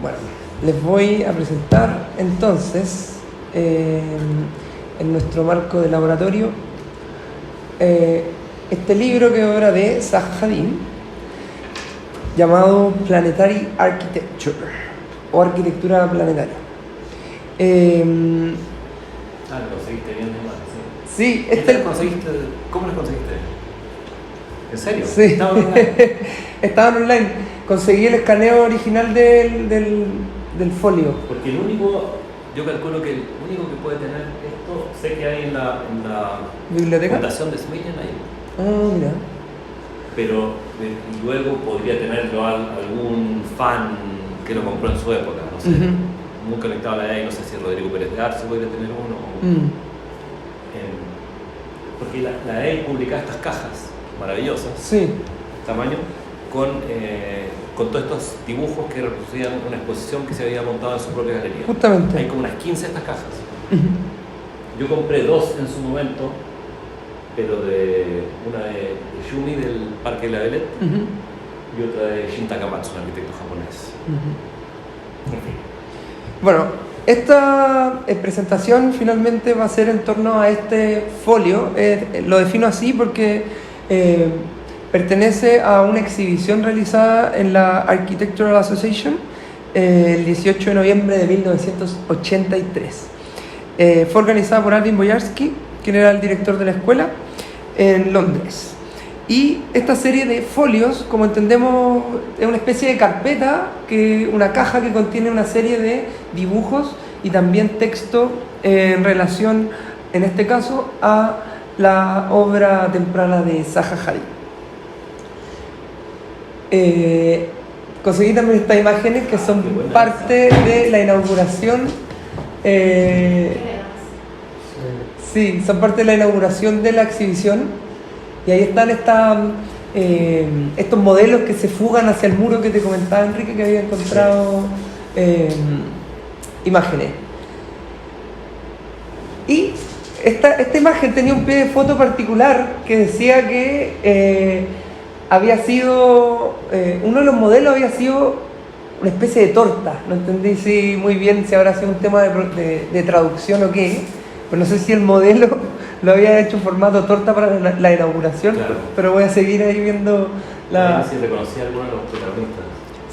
Bueno, les voy a presentar entonces, en nuestro marco de laboratorio, este libro que es obra de Zaha Hadid, llamado Planetary Architecture, o Arquitectura Planetaria. Lo conseguiste bien, Sí, ¿Cómo lo conseguiste? ¿En serio? Sí. Estaban online. Conseguí el escaneo original del folio. Porque yo calculo que el único que puede tener esto, sé que hay en la ¿Biblioteca? Fundación de Smithsonian ahí. Ah, mira. Pero luego podría tenerlo algún fan que lo compró en su época, no sé. Muy conectado a la EI, no sé si Rodrigo Pérez de Arce podría tener uno. Porque la EI publicaba estas cajas maravillosas, sí, tamaño, con todos estos dibujos que reproducían una exposición que se había montado en su propia galería. Justamente. Hay como unas 15 de estas cajas. Yo compré 2 en su momento, pero una de Yumi del Parque de la Bellet y otra de Shin Takamatsu, un arquitecto japonés. En fin. Bueno, esta presentación finalmente va a ser en torno a este folio. Lo defino así porque pertenece a una exhibición realizada en la Architectural Association el 18 de noviembre de 1983. Fue organizada por Alvin Boyarsky, quien era el director de la escuela, en Londres. Y esta serie de folios, como entendemos, es una especie de carpeta, una caja que contiene una serie de dibujos y también texto en relación, en este caso, a la obra temprana de Zaha Hadid. Conseguí también estas imágenes que son parte de la inauguración. Sí, son parte de la inauguración de la exhibición. Y ahí están estos modelos que se fugan hacia el muro que te comentaba Enrique, que había encontrado imágenes. Y esta imagen tenía un pie de foto particular que decía que había sido, uno de los modelos había sido una especie de torta. No entendí muy bien si habrá sido un tema de traducción o qué, pero no sé si el modelo lo había hecho en formato torta para la inauguración, claro. Pero voy a seguir ahí viendo la... Si reconocí a alguno de los protagonistas.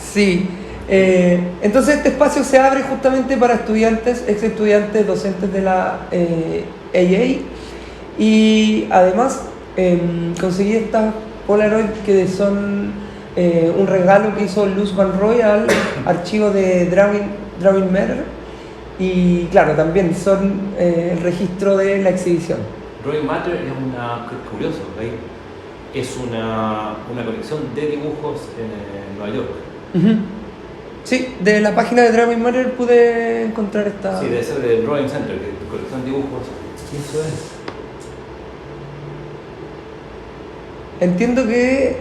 Sí. Entonces este espacio se abre justamente para estudiantes, ex estudiantes, docentes de la AA, y además conseguí estas Polaroid que son un regalo que hizo Luz Van Roy al archivo de Drawing Matter, y claro, también son el registro de la exhibición. Drawing Matter es curioso, ¿veis? Es una colección de dibujos en Nueva York. Sí, de la página de Drawing Matter pude encontrar esta... Sí, debe ser del Drawing Center, que colección de dibujos. Eso es. Entiendo que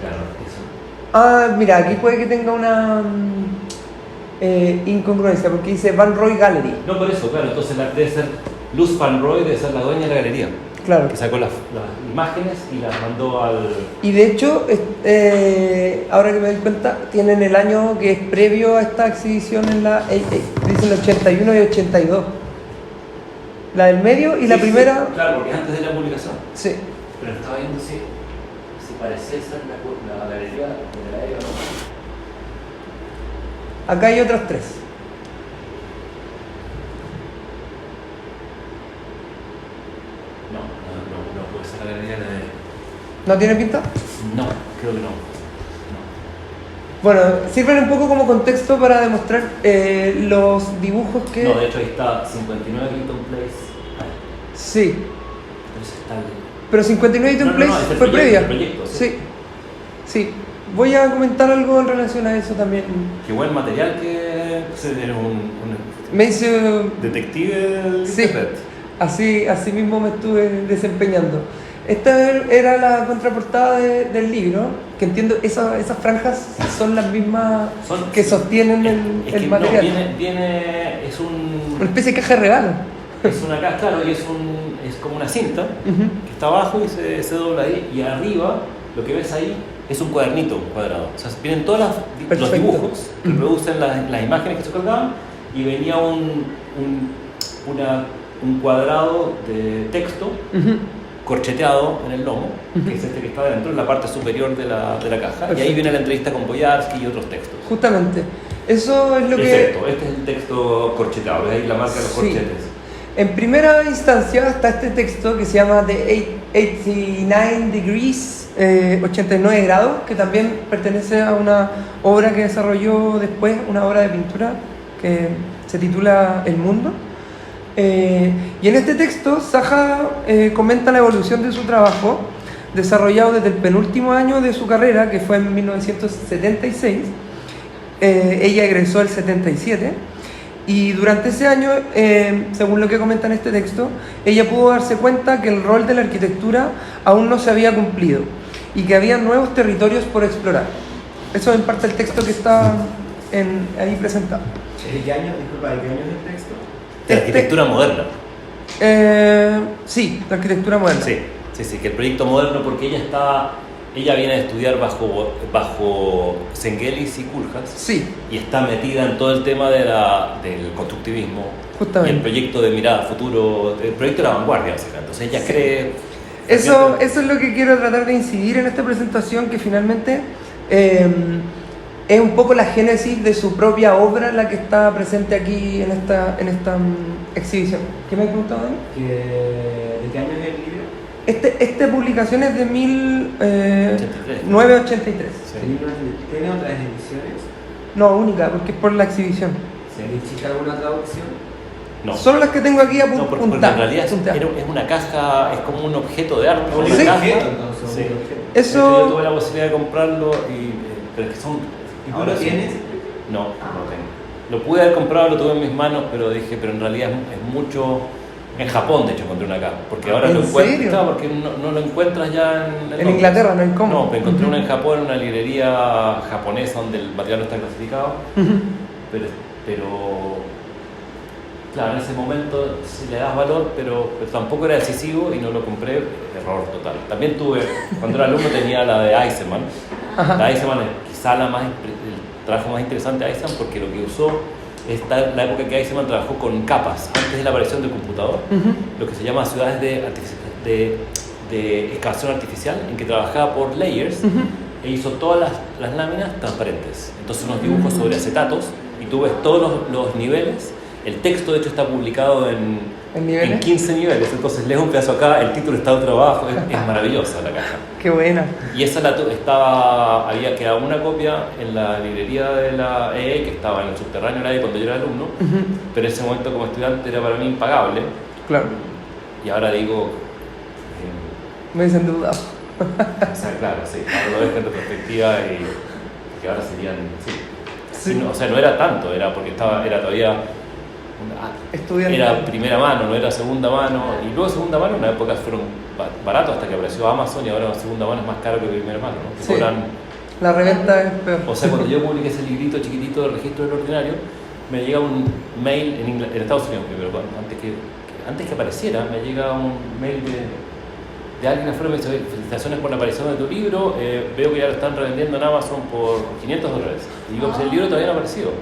Claro, eso. Mira, aquí puede que tenga una incongruencia, porque dice Van Roy Gallery. No, por eso, claro, entonces debe ser Luz Van Roy, debe ser la dueña de la galería. Claro. Que sacó las imágenes y las mandó al... Y de hecho, ahora que me doy cuenta, tienen el año que es previo a esta exhibición en la AA. Dicen 81 y 82. La del medio y sí, la primera... Sí, claro, porque antes de la publicación. Sí. Pero estaba viendo si parecía ser la galería de la EGA, ¿no? Acá hay otras 3. No puede ser la galería de la EGA. ¿No tiene pinta? No, creo que no. Bueno, sirven un poco como contexto para demostrar los dibujos que... No, de hecho ahí está 59 Clinton Place. Sí. Entonces está el... Pero 59 Clinton Place fue previa. Sí. Sí. Voy a comentar algo en relación a eso también. Qué buen material que era me hice detective del sí, internet. Así mismo me estuve desempeñando. Esta era la contraportada del libro, que entiendo esas franjas son las mismas que sostienen el material. No, una especie de caja de regalo. Es una caja, claro, y es como una cinta que está abajo y se dobla ahí, y arriba lo que ves ahí es un cuadernito cuadrado. O sea, vienen todos los Perfecto. dibujos que reproducen las imágenes que se colgaban y venía un cuadrado de texto corcheteado en el lomo, que es este que está dentro, en la parte superior de la caja. Perfecto. Y ahí viene la entrevista con Boyarsky y otros textos. Justamente. Eso es lo que... Perfecto, este es el texto corcheteado, ves ahí la marca de los Sí. corchetes. En primera instancia está este texto que se llama The 89 Degrees, 89 grados, que también pertenece a una obra que desarrolló después, una obra de pintura que se titula El Mundo. Y en este texto Zaha comenta la evolución de su trabajo, desarrollado desde el penúltimo año de su carrera, que fue en 1976. Ella egresó el 77. Y durante ese año, según lo que comenta en este texto, ella pudo darse cuenta que el rol de la arquitectura aún no se había cumplido y que había nuevos territorios por explorar. Eso es en parte el texto que está ahí presentado. ¿De qué año? Disculpa, ¿de qué año es el texto? De la arquitectura moderna. Sí, la arquitectura moderna. Sí, que el proyecto moderno, porque ella viene a estudiar bajo Sengelis y Kulhas. Sí. Y está metida en todo el tema del constructivismo. Justamente. Y el proyecto de mirada futuro, el proyecto de la vanguardia, básicamente. Entonces ella cree... Eso es lo que quiero tratar de incidir en esta presentación, que finalmente es un poco la génesis de su propia obra la que está presente aquí en esta exhibición. ¿Qué me has preguntado, Dani? ¿De qué año es el libro? Esta publicación es de 1983. Sí. ¿Tiene otras ediciones? No, única, porque es por la exhibición. ¿Existe alguna traducción? No. Solo las que tengo aquí No, porque en apuntadas. realidad es una caja, es como un objeto de arte. Una Sí. caja. Entonces, Sí. un objeto. Yo tuve la posibilidad de comprarlo, pero es que son... ¿Y tú lo tienes? No, no tengo. Lo pude haber comprado, lo tuve en mis manos, pero dije, pero en realidad es mucho... En Japón, de hecho, encontré una acá. Porque ahora ¿En lo encuentro. serio? Claro, porque no lo encuentras ya en En Inglaterra, no hay cómo. No, pero encontré una en Japón, en una librería japonesa donde el material no está clasificado. Pero claro, en ese momento sí le das valor, pero tampoco era decisivo y no lo compré. Error total. También tuve, cuando era alumno, tenía la de Eisenman. Ajá. La Eisenman es quizá el trabajo más interesante de Eisenman, porque lo que usó es la época que Eisenman trabajó con capas, antes de la aparición del computador, lo que se llama ciudades de excavación artificial, en que trabajaba por layers e hizo todas las láminas transparentes. Entonces unos dibujos sobre acetatos y tú ves todos los niveles. El texto, de hecho, está publicado en 15 niveles. Entonces lees un pedazo acá, el título está otro abajo. Es maravillosa la caja. Qué buena. Y esa había quedado una copia en la librería de la EE, que estaba en el subterráneo nadie cuando yo era alumno, pero en ese momento como estudiante era para mí impagable. Claro. Y ahora digo... Me dicen duda. o sea, claro, sí, ahora lo ves en retrospectiva y que ahora serían... Sí. No, o sea, no era tanto, era porque era todavía... Estudiante. Era primera mano, no era segunda mano. Y luego segunda mano en una época fueron baratos hasta que apareció Amazon, y ahora segunda mano es más caro que primera mano, ¿no? Que Sí. cobran... La reventa es peor. O sea, cuando yo publiqué ese librito chiquitito del registro del ordinario, me llega un mail en Estados Unidos primero, antes que apareciera, me llega un mail de alguien afuera, me dice: felicitaciones por la aparición de tu libro, veo que ya lo están revendiendo en Amazon por $500. Y digo, pues el libro todavía no ha aparecido.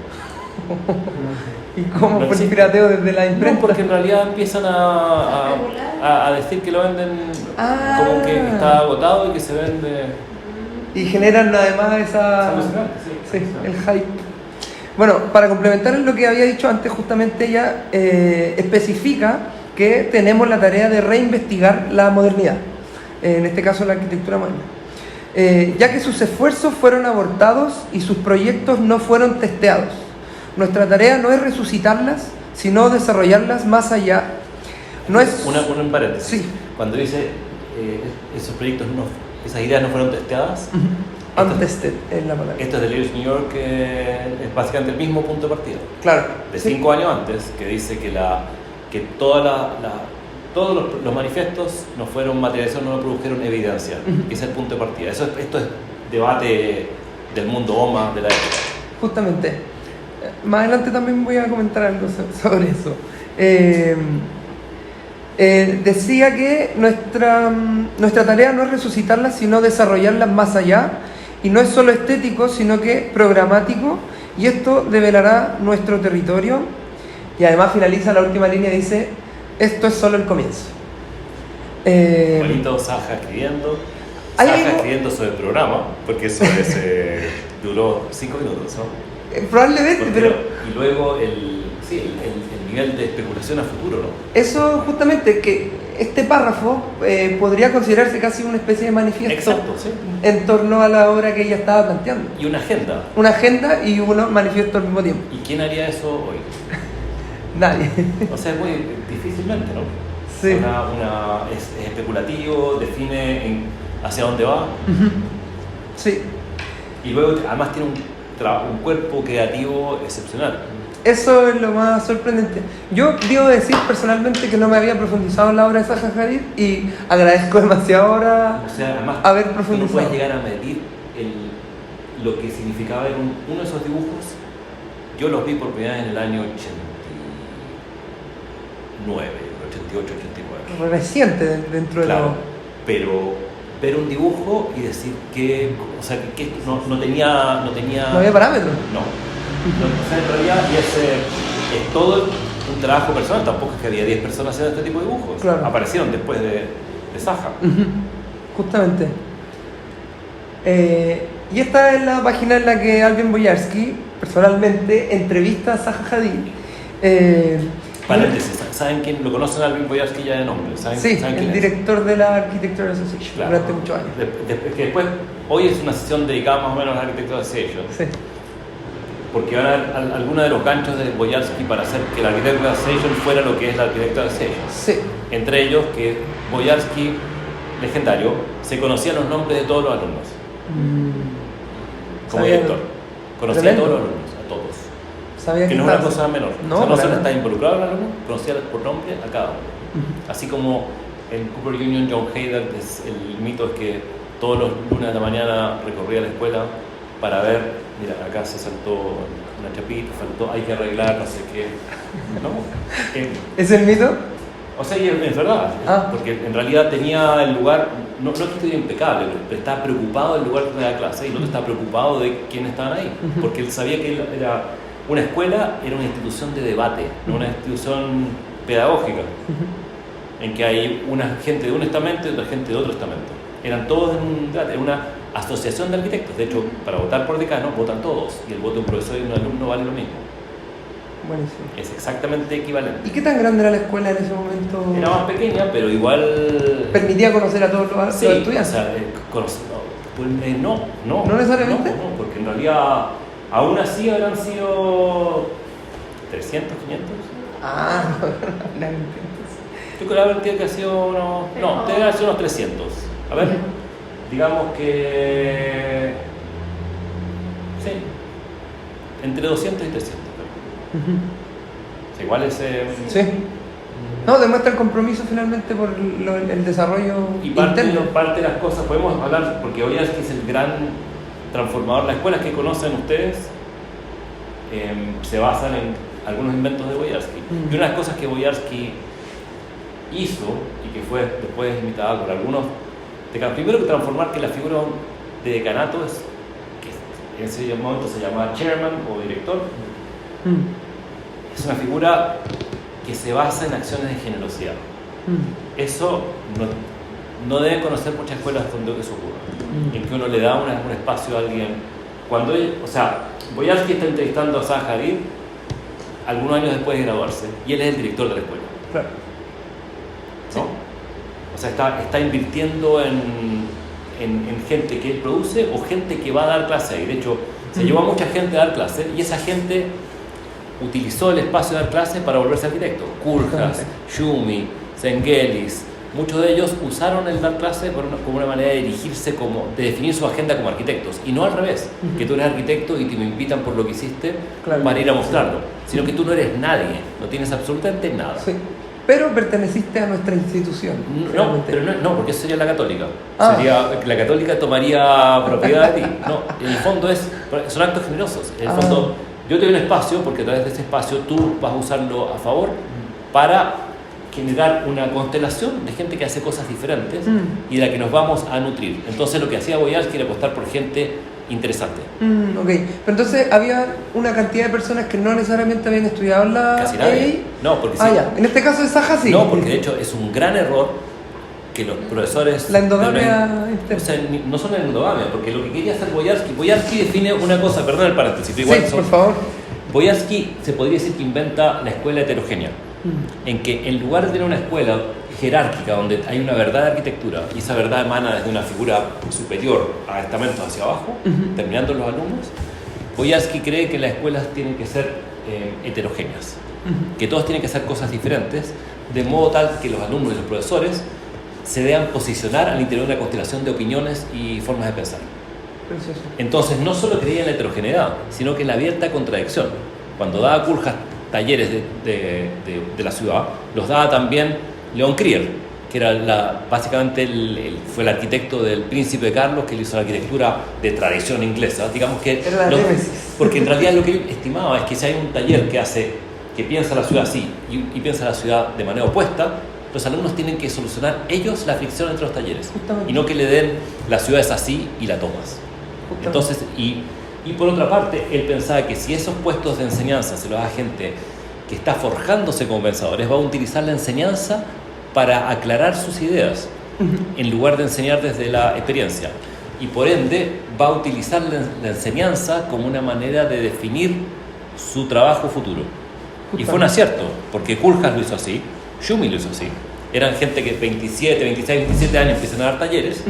¿Y cómo No fue el existe. pirateo desde la imprenta? No, porque en realidad empiezan a decir que lo venden como que está agotado y que se vende... Y generan además esa... Sí, el hype. Bueno, para complementar lo que había dicho antes, justamente ella especifica que tenemos la tarea de reinvestigar la modernidad, en este caso la arquitectura moderna, ya que sus esfuerzos fueron abortados y sus proyectos no fueron testeados. Nuestra tarea no es resucitarlas, sino desarrollarlas más allá. No es... Un paréntesis. Sí. Cuando dice esos proyectos, esas ideas no fueron testeadas, Untested es la palabra. esto es de Leaders New York, es básicamente el mismo punto de partida. Claro. De Sí. 5 años antes, que dice que todos los manifiestos no fueron materializados, no produjeron evidencia. Que es el punto de partida. Esto es debate del mundo OMA de la época. Justamente. Más adelante también voy a comentar algo sobre eso. decía que nuestra tarea no es resucitarlas, sino desarrollarlas más allá, y no es solo estético, sino que programático, y esto develará nuestro territorio. Y además finaliza la última línea, dice: esto es solo el comienzo. Bonito Saja escribiendo. ¿Hay Saja algo? escribiendo sobre el programa, porque eso duró 5 minutos, ¿no? Probablemente, Porque pero y luego el nivel de especulación a futuro, ¿no? eso justamente, que este párrafo podría considerarse casi una especie de manifiesto Exacto, sí. en torno a la obra que ella estaba planteando. Y una agenda. Una agenda y un manifiesto al mismo tiempo. ¿Y quién haría eso hoy? Nadie. O sea, es muy difícilmente, ¿no? Sí. Es especulativo, define hacia dónde va, Sí. y luego además tiene un cuerpo creativo excepcional. Eso es lo más sorprendente. Yo debo decir personalmente que no me había profundizado en la obra de Zaha Hadid y agradezco demasiado ahora O sea, además haber tú no profundizado. puedes llegar a medir lo que significaba ver uno de esos dibujos. Yo los vi por primera vez en el año 89, 88, 89. Reciente dentro de Claro, pero ver un dibujo y decir que, o sea, que no tenía... No había parámetros. No. O sea, en realidad, y es todo un trabajo personal, tampoco es que había 10 personas haciendo este tipo de dibujos. Claro. Aparecieron después de Zaha. Justamente. Y esta es la página en la que Alvin Boyarsky personalmente entrevista a Zaha Hadid. Paréntesis, ¿saben quién? Lo conocen a Alvin Boyarsky ya de nombre. ¿Saben Sí, quién el es? director de la Architectural Association Claro. durante muchos años. Que después, hoy es una sesión dedicada más o menos a la Architectural Association, Sí. porque van a haber algunos de los ganchos de Boyarsky para hacer que la Architectural Association fuera lo que es la Architectural Association. Sí. Entre ellos que Boyarsky, legendario, se conocía los nombres de todos los alumnos como Sabía- director. Conocía Tremendo. a todos los alumnos, a todos. Sabía Que no es una estaba- cosa menor. No, O sea, no para solo nada. está involucrado en el alumno, conocía por nombre a cada uno. Así como en Cooper Union, John Hader, el mito es que todos los lunes de la mañana recorría la escuela para ver, mira, acá se saltó una chapita, faltó, hay que arreglar, no sé qué. ¿No? ¿Es el mito? O sea, y es verdad, porque en realidad tenía el lugar, no es que estuviera impecable, pero estaba preocupado del lugar de la clase y el otro estaba preocupado de quiénes estaban ahí, porque él sabía que era una escuela, era una institución de debate, no una institución pedagógica, en que hay una gente de un estamento y otra gente de otro estamento. Eran todos en un debate, era una asociación de arquitectos. De hecho, para votar por decano, votan todos, y el voto de un profesor y un alumno vale lo mismo. Buenísimo. Es exactamente equivalente. ¿Y qué tan grande era la escuela en ese momento? Era más pequeña, pero igual... ¿Permitía conocer a todos los Sí, estudiantes? o sea, no. ¿No necesariamente? No, porque en realidad, aún así habrán sido 300, 500. Ah, no, entonces. Yo creo que ha sido unos... No, debe haber sido unos 300. A ver, digamos que... Sí, entre 200 y 300. O sea, igual es... Sí. No, demuestra el compromiso finalmente por el desarrollo Y parte interno. de las cosas, podemos hablar, porque Boyarsky es el gran transformador. Las escuelas que conocen ustedes se basan en algunos inventos de Boyarsky. Y una de las cosas que Boyarsky hizo, y que fue después imitada por algunos decanos, primero que transformar que la figura de decanato es, que en ese momento se llamaba chairman o director, es una figura que se basa en acciones de generosidad. Eso no deben conocer muchas escuelas donde eso ocurre, en que uno le da un espacio a alguien. Cuando o sea, Boyarsky está entrevistando a Zaha Hadid algunos años después de graduarse, y él es el director de la escuela. Claro. ¿No? O sea, está invirtiendo en gente que él produce o gente que va a dar clase ahí. De hecho, se llevó a mucha gente a dar clase y esa gente utilizó el espacio de dar clases para volverse arquitecto. Koolhaas, Schumi, Zengelis, muchos de ellos usaron el dar clases como una manera de dirigirse, de definir su agenda como arquitectos. Y no al revés, que tú eres arquitecto y te invitan por lo que hiciste para ir a mostrarlo. Sino que tú no eres nadie, no tienes absolutamente nada. Sí. Pero perteneciste a nuestra institución. No, pero no, porque eso sería la católica. Ah. Sería, la católica tomaría propiedad de ti. No, en el fondo son actos generosos. En el fondo, yo te doy un espacio porque a través de ese espacio tú vas a usarlo a favor para generar una constelación de gente que hace cosas diferentes y de la que nos vamos a nutrir. Entonces lo que hacía Boyarsky era apostar por gente interesante. Ok, pero entonces había una cantidad de personas que no necesariamente habían estudiado la Casi nadie. No, porque sí. Ya. En este caso de Saja sí. No, porque de hecho es un gran error que los profesores... La endogamia... O sea, no son la endogamia, porque lo que quería hacer Boyarsky define una cosa, perdón el paréntesis, pero igual sí, por favor. Boyarsky se podría decir que inventa la escuela heterogénea, en que en lugar de tener una escuela jerárquica donde hay una verdad de arquitectura y esa verdad emana desde una figura superior a estamentos hacia abajo, terminando los alumnos, Boyarsky cree que las escuelas tienen que ser heterogéneas, que todos tienen que hacer cosas diferentes, de modo tal que los alumnos y los profesores se deban posicionar al interior de una constelación de opiniones y formas de pensar. Precioso. Entonces no solo creía en la heterogeneidad, sino que en la abierta contradicción. Cuando daba Coolhaas talleres de la ciudad, los daba también Leon Krier, que era básicamente fue el arquitecto del Príncipe Carlos, que le hizo la arquitectura de tradición inglesa. Digamos que era la némesis. porque en realidad lo que él estimaba es que si hay un taller que piensa la ciudad así y piensa la ciudad de manera opuesta, los alumnos tienen que solucionar ellos la fricción entre los talleres. Justamente. Y no que le den la ciudad es así y la tomas. Justamente. Entonces, y por otra parte, él pensaba que si esos puestos de enseñanza se los da a gente que está forjándose como pensadores, va a utilizar la enseñanza para aclarar sus ideas, en lugar de enseñar desde la experiencia. Y por ende, va a utilizar la enseñanza como una manera de definir su trabajo futuro. Y fue un acierto, porque Coolhaas lo hizo así, Schumi lo hizo así. Eran gente que 27, 26, 27 años empiezan a dar talleres,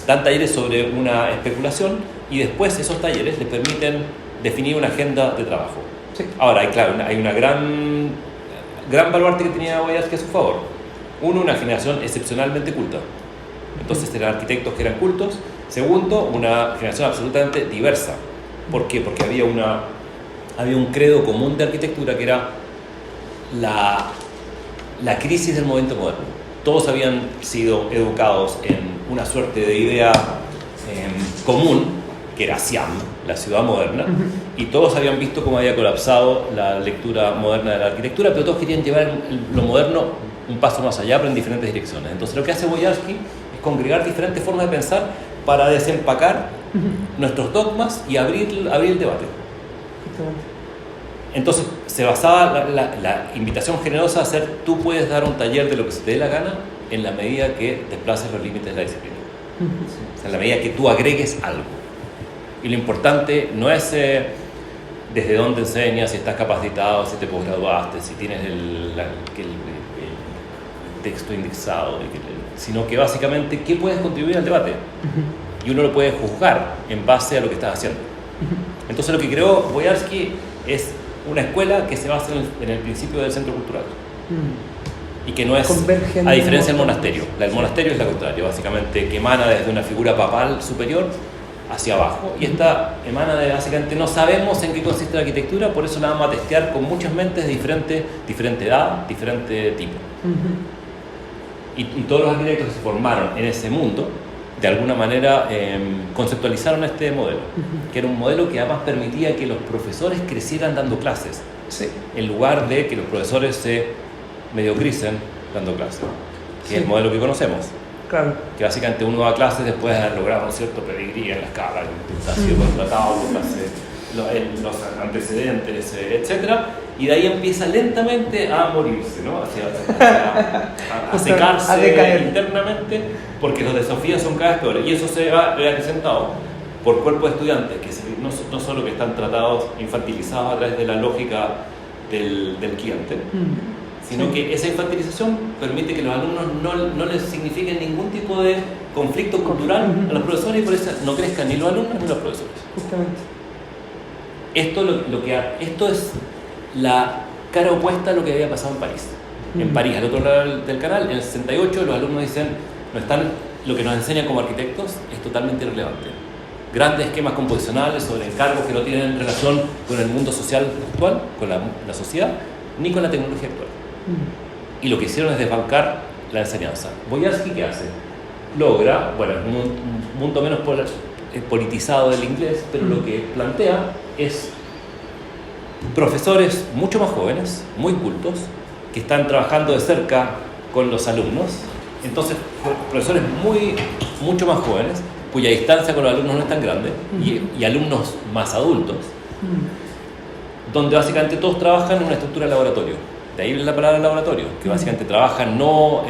dan talleres sobre una especulación y después esos talleres les permiten definir una agenda de trabajo. Sí. Ahora, hay una gran baluarte que tenía Boyarsky a su favor. Uno, una generación excepcionalmente culta. Entonces eran arquitectos que eran cultos. Segundo, una generación absolutamente diversa. ¿Por qué? Porque había un credo común de arquitectura que era la crisis del movimiento moderno. Todos habían sido educados en una suerte de idea común, que era Siam, la ciudad moderna, y todos habían visto cómo había colapsado la lectura moderna de la arquitectura, pero todos querían llevar lo moderno un paso más allá, pero en diferentes direcciones. Entonces lo que hace Boyarsky es congregar diferentes formas de pensar para desempacar nuestros dogmas y abrir el debate. Entonces se basaba la invitación generosa a ser: tú puedes dar un taller de lo que se te dé la gana en la medida que desplaces los límites de la disciplina. O sea, en la medida que tú agregues algo. Y lo importante no es desde dónde enseñas, si estás capacitado, si te posgraduaste, si tienes el texto indexado, sino que básicamente qué puedes contribuir al debate. Y uno lo puede juzgar en base a lo que estás haciendo. Entonces lo que creó Boyarsky es una escuela que se basa en el principio del centro cultural. Y que no es, a diferencia del monasterio. El monasterio es la contraria, básicamente, que emana desde una figura papal superior hacia abajo. Y esta emana de, básicamente, no sabemos en qué consiste la arquitectura, por eso la vamos a testear con muchas mentes de diferente edad, diferente tipo. Y todos los arquitectos que se formaron en ese mundo, de alguna manera, conceptualizaron este modelo, que era un modelo que además permitía que los profesores crecieran dando clases, en lugar de que los profesores se mediocricen dando clases, que es el modelo que conocemos. Claro. Que básicamente uno da clases después de haber logrado un cierto pedigrí en la escala, que ha sido contratado, los antecedentes, etcétera, y de ahí empieza lentamente a morirse, ¿no? a secarse, a decaer internamente, porque los desafíos son cada vez peores, y eso se va representado por cuerpos de estudiantes que no solo que están tratados, infantilizados a través de la lógica del cliente, sino que esa infantilización permite que los alumnos no les signifiquen ningún tipo de conflicto cultural a los profesores, y por eso no crezcan ni los alumnos ni los profesores. Justamente. Esto es la cara opuesta a lo que había pasado en París. En París, al otro lado del canal, en el 68, los alumnos dicen: lo que nos enseñan como arquitectos es totalmente irrelevante. Grandes esquemas composicionales sobre encargos que no tienen relación con el mundo social actual, con la sociedad, ni con la tecnología actual. Y lo que hicieron es desbancar la enseñanza. Boyarsky, ¿qué hace? Logra, un mundo menos politizado del inglés, pero lo que plantea es profesores mucho más jóvenes, muy cultos, que están trabajando de cerca con los alumnos. Entonces, profesores mucho más jóvenes, cuya distancia con los alumnos no es tan grande, y alumnos más adultos, donde básicamente todos trabajan en una estructura de laboratorio. De ahí viene la palabra laboratorio, que básicamente trabajan no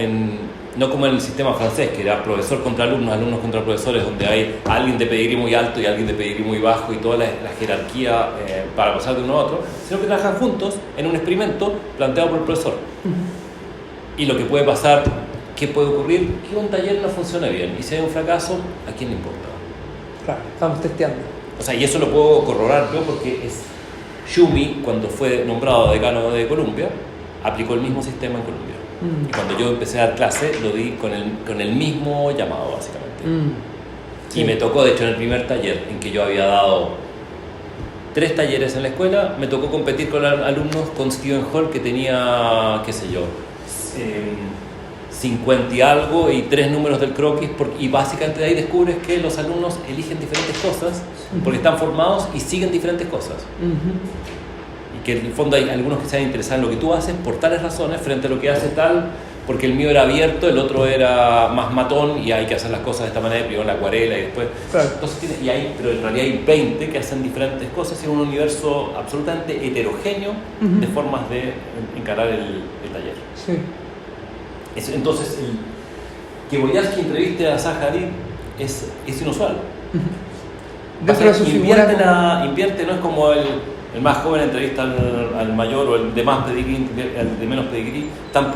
como en el sistema francés, que era profesor contra alumnos, alumnos contra profesores, donde hay alguien de pedigrí muy alto y alguien de pedigrí muy bajo y toda la jerarquía para pasar de uno a otro, sino que trabajan juntos en un experimento planteado por el profesor. Y lo que puede pasar, ¿qué puede ocurrir? Que un taller no funcione bien, y si hay un fracaso, ¿a quién le importa? Claro, estamos testeando. O sea, y eso lo puedo corroborar yo porque Schumi, cuando fue nombrado decano de Columbia, aplicó el mismo sistema en Columbia. Y cuando yo empecé a dar clase, lo di con el mismo llamado, básicamente. Sí. Y me tocó, de hecho, en el primer taller, en que yo había dado 3 talleres en la escuela, me tocó competir con alumnos con Stephen Hall, que tenía, qué sé yo, 50 y algo y 3 números del croquis, y básicamente de ahí descubres que los alumnos eligen diferentes cosas porque están formados y siguen diferentes cosas. Y que en el fondo hay algunos que se han interesado en lo que tú haces por tales razones frente a lo que hace tal, porque el mío era abierto, el otro era más matón y hay que hacer las cosas de esta manera, primero la acuarela y después... Claro. Entonces pero en realidad hay 20 que hacen diferentes cosas y es un universo absolutamente heterogéneo de formas de encarar el taller. Sí. Entonces, que Boyarsky entreviste a Zaha Hadid es inusual. Dentro de su figura invierte, no es como el más joven entrevista al mayor o el de más pedigrí, el de menos pedigrí,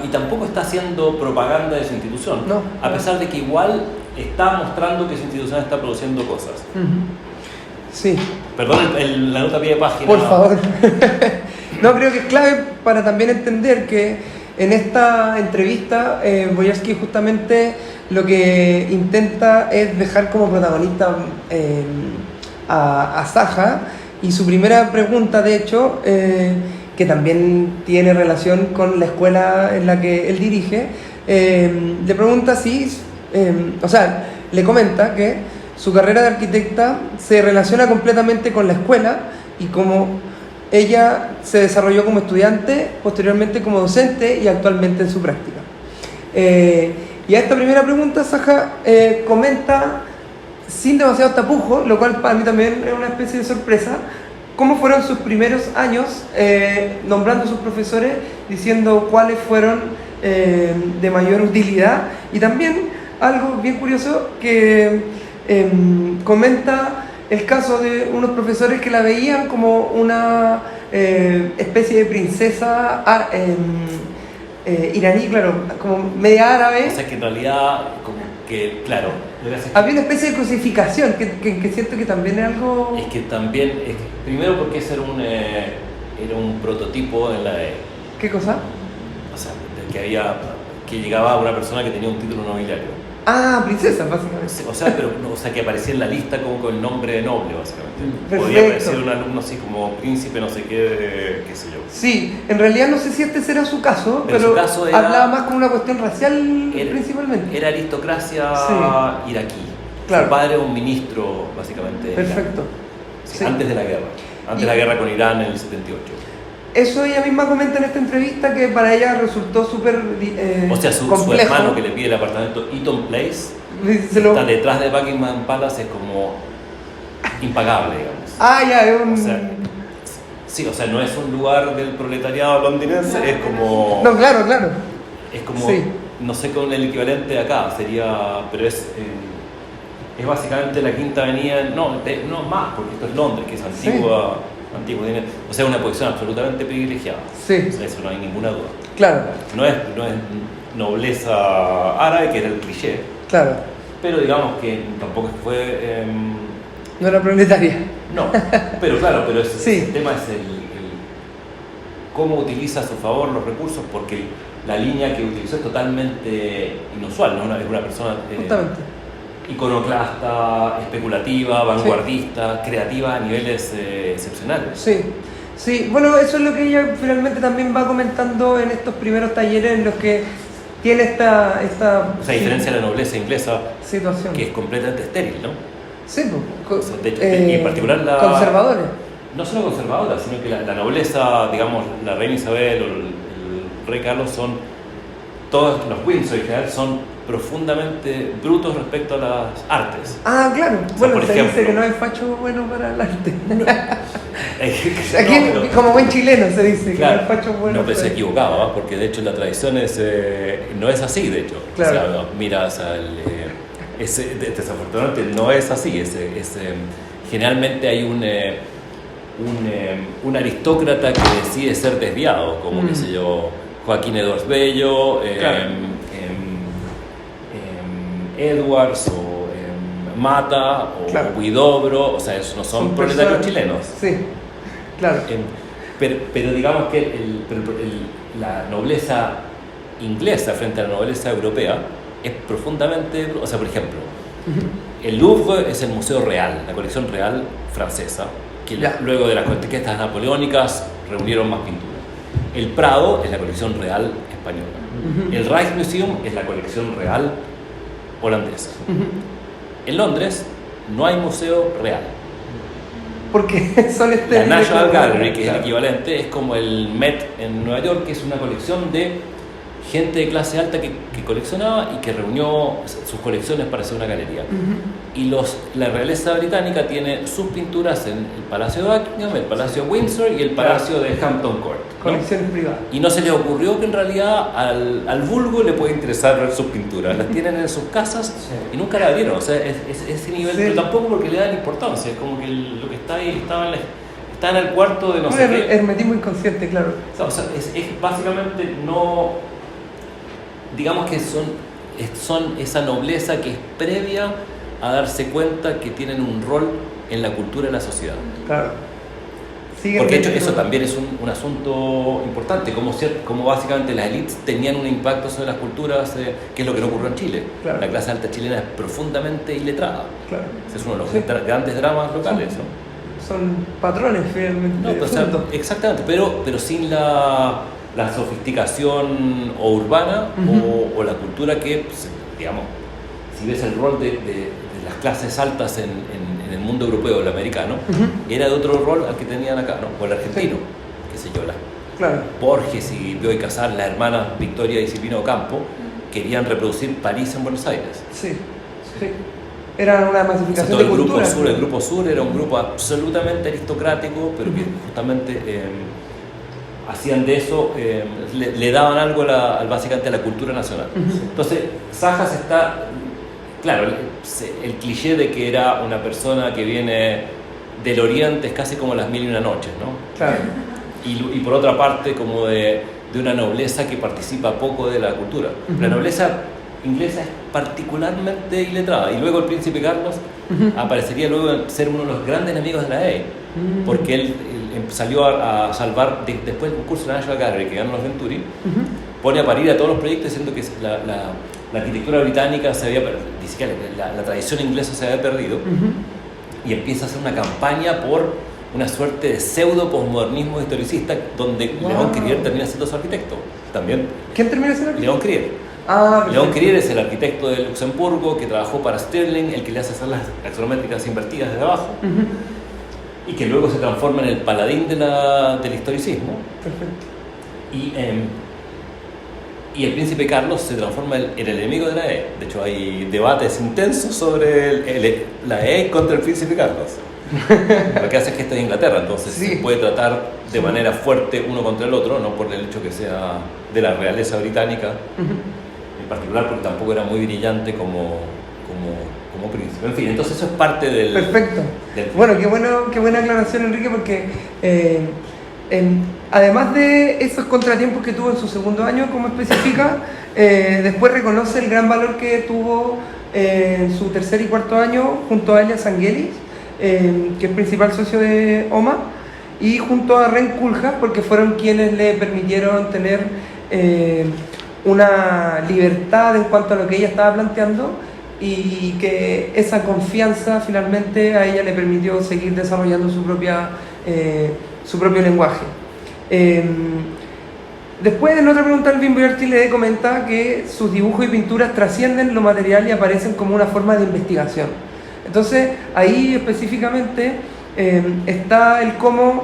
y tampoco está haciendo propaganda de su institución, no, a pesar de que igual está mostrando que su institución está produciendo cosas. Sí. Perdón la nota a pie de página. Por favor. No, creo que es clave para también entender que en esta entrevista Boyarsky justamente lo que intenta es dejar como protagonista a Zaha, y su primera pregunta, de hecho, que también tiene relación con la escuela en la que él dirige, le pregunta si, le comenta que su carrera de arquitecta se relaciona completamente con la escuela y cómo ella se desarrolló como estudiante, posteriormente como docente y actualmente en su práctica. Y a esta primera pregunta Zaha comenta sin demasiado tapujo, lo cual para mí también es una especie de sorpresa, cómo fueron sus primeros años nombrando a sus profesores, diciendo cuáles fueron de mayor utilidad, y también algo bien curioso que comenta el caso de unos profesores que la veían como una especie de princesa iraní, claro, como media árabe. O sea que en realidad, como que, claro, había una especie de cosificación que siento que también es algo... Es que también, primero porque ese era un prototipo en la de... ¿Qué cosa? O sea, que llegaba una persona que tenía un título nobiliario. Ah, princesa, básicamente. O sea, que aparecía en la lista como con el nombre de noble, básicamente. Perfecto. Podía aparecer un alumno así como príncipe, no sé qué sé yo. Sí, en realidad no sé si este será su caso, pero su caso hablaba más como una cuestión racial principalmente. Era aristocracia iraquí. Claro. Su padre era un ministro, básicamente. Perfecto. Sí. Antes de la guerra. Antes de la guerra con Irán en el 78. Eso ella misma comenta en esta entrevista, que para ella resultó súper o sea, su hermano que le pide el apartamento Eaton Place, está detrás de Buckingham Palace, es como impagable, digamos. Ah, ya, es un... O sea, no es un lugar del proletariado londinense, es como... No, claro. Es como, no sé con el equivalente de acá, sería... Pero es básicamente la Quinta Avenida, no más, porque esto es Londres, que es antigua... O sea, una posición absolutamente privilegiada. Sí. O sea, eso no hay ninguna duda. Claro. No es nobleza árabe, que era el cliché. Claro. Pero digamos que tampoco fue... no era proletaria. No, pero el tema es cómo utiliza a su favor los recursos, porque la línea que utilizó es totalmente inusual, ¿no? Es una persona... Justamente. Iconoclasta, especulativa, vanguardista, creativa a niveles excepcionales. Sí, bueno, eso es lo que ella finalmente también va comentando en estos primeros talleres en los que tiene esta o sea, a diferencia de la nobleza inglesa, situación, que es completamente estéril, ¿no? Sí, pues. O sea, de hecho, y en particular conservadores. No solo conservadora, sino que la nobleza, digamos, la reina Isabel o el rey Carlos son, todos los Windsor en general son profundamente brutos respecto a las artes. Ah, claro. O sea, Bueno, por se ejemplo, dice que no hay facho bueno para el arte. No, Aquí, pero- como buen chileno se dice Claro, que no hay facho bueno no, pero se para- equivocaba, ¿va? Porque de hecho la tradición no es así, de hecho. Claro. O sea, mira, o sea, desafortunadamente no es así. Generalmente hay un aristócrata que decide ser desviado, como qué sé yo, Joaquín Edwards Bello, Claro. Edwards o Mata o Claro. Huidobro, o sea, esos no son proletarios personas- chilenos. Sí, claro. Pero digamos que la nobleza inglesa frente a la nobleza europea es profundamente... O sea, por ejemplo, el Louvre es el museo real, la colección real francesa, que Ya. luego de las conquistas napoleónicas reunieron más pinturas. El Prado es la colección real española. El Rijksmuseum es la colección real holandesa. En Londres no hay museo real. Porque son La estériles. National Gallery, que es el Claro. equivalente, es como el Met en Nueva York, que es una colección de gente de clase alta que coleccionaba y que reunió sus colecciones para hacer una galería. Y la realeza británica tiene sus pinturas en el Palacio de Buckingham, el Palacio de Windsor y el Palacio de Hampton Court, ¿no? Colecciones privadas. Y no se les ocurrió que en realidad al vulgo le puede interesar ver sus pinturas. Las tienen en sus casas Sí. y nunca la abrieron. O sea, es ese nivel, Sí. pero tampoco porque le dan importancia. Es como que lo que está ahí está en el cuarto de no Un sé qué. hermetismo inconsciente, claro. O sea, es básicamente no... Digamos que son esa nobleza que es previa a darse cuenta que tienen un rol en la cultura de la sociedad. Claro. Siguen Porque de hecho dentro- eso también es un asunto importante, como básicamente las élites tenían un impacto sobre las culturas, que es lo que no ocurrió en Chile. Claro. La clase alta chilena es profundamente iletrada. Claro. Ese es uno de los Sí. grandes dramas locales, ¿no? Son patrones finalmente. No, pero, o sea, juntos. exactamente, pero sin la sofisticación o urbana o la cultura que, pues, digamos, si ves el rol de las clases altas en el mundo europeo o el americano, era de otro rol al que tenían acá, ¿no? O el argentino, qué sé yo, las Claro. Borges y Bioy Casar, las hermanas Victoria y Silvino Ocampo, querían reproducir París en Buenos Aires. Sí. Sí. Era una O sea, masificación todo de el grupo cultura. sur, el grupo sur era un grupo absolutamente aristocrático, pero que justamente hacían de eso, le daban algo básicamente a la cultura nacional. Entonces, Sajas está, claro, el cliché de que era una persona que viene del oriente es casi como las mil y una noches, ¿no? Claro. Y por otra parte como de una nobleza que participa poco de la cultura. La nobleza inglesa es particularmente iletrada, y luego el príncipe Carlos aparecería luego en ser uno de los grandes enemigos de la EI, porque él salió a salvar, después del concurso de la National Gallery que ganó los Venturi, pone a parir a todos los proyectos diciendo que la arquitectura británica se había perdido, dice que la tradición inglesa se había perdido, y empieza a hacer una campaña por una suerte de pseudo posmodernismo historicista donde Wow. León Crier termina siendo su arquitecto también. ¿Quién termina siendo aquí? León Crier. Ah, León perfecto. Crier es el arquitecto de Luxemburgo que trabajó para Stirling, el que le hace hacer las axonométricas invertidas desde abajo, y que luego se transforma en el paladín del historicismo. Perfecto. Y el príncipe Carlos se transforma en el enemigo de la EI. De hecho, hay debates intensos sobre la EI contra el príncipe Carlos. Lo que hace es que esto es Inglaterra, entonces Sí. se puede tratar de manera fuerte uno contra el otro, no por el hecho que sea de la realeza británica en particular, porque tampoco era muy brillante como príncipe. En fin, entonces eso es parte del... Perfecto. del- Bueno, qué buena aclaración, Enrique, porque además de esos contratiempos que tuvo en su segundo año, como especifica, después reconoce el gran valor que tuvo en su tercer y cuarto año junto a Elias Angelis, que es principal socio de OMA, y junto a Ren Kulja, porque fueron quienes le permitieron tener una libertad en cuanto a lo que ella estaba planteando, y que esa confianza finalmente a ella le permitió seguir desarrollando su propio lenguaje. Después, en otra pregunta, Alvin Boyarty le comenta que sus dibujos y pinturas trascienden lo material y aparecen como una forma de investigación. Entonces, ahí específicamente está el cómo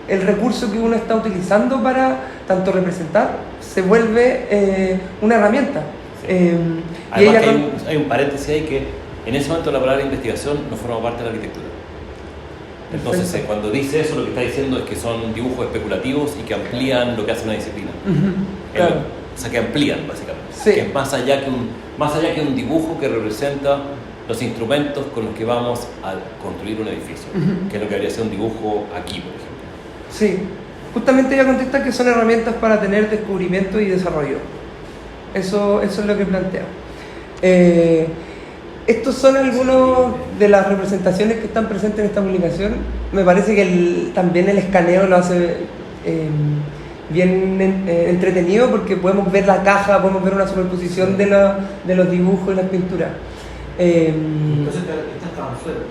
el recurso que uno está utilizando para tanto representar se vuelve una herramienta. Y Además ella que hay un paréntesis ahí que en ese momento la palabra investigación no forma parte de la arquitectura. Entonces, Perfecto. cuando dice eso, lo que está diciendo es que son dibujos especulativos y que amplían lo que hace una disciplina. Claro. O sea, que amplían, básicamente. Sí. Que es más allá que un dibujo que representa los instrumentos con los que vamos a construir un edificio, que es lo que debería ser un dibujo aquí, por ejemplo. Sí, justamente ella contesta que son herramientas para tener descubrimiento y desarrollo. Eso es lo que plantea. Estos son algunos de las representaciones que están presentes en esta publicación. Me parece que también el escaneo lo hace bien entretenido, porque podemos ver la caja, podemos ver una superposición de los dibujos y las pinturas. Entonces estas estaban sueltos.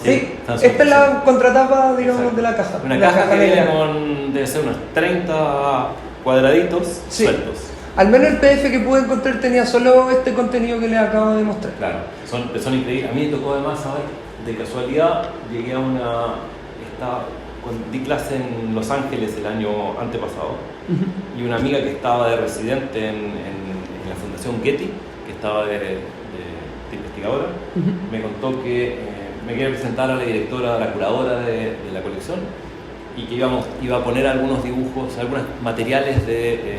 Sí, están esta es la sueltos, contratapa, digamos, Exacto. de la caja. Una la caja que viene negra. debe ser unos 30 cuadraditos Sí. sueltos. Al menos el PDF que pude encontrar tenía solo este contenido que les acabo de mostrar. Claro, son increíbles. A mí me tocó además saber, de casualidad, llegué a di clase en Los Ángeles el año antepasado, y una amiga que estaba de residente en la Fundación Getty, que estaba de investigadora, me contó que me quería presentar a la directora, a la curadora de la colección, y que iba a poner algunos dibujos, algunos materiales de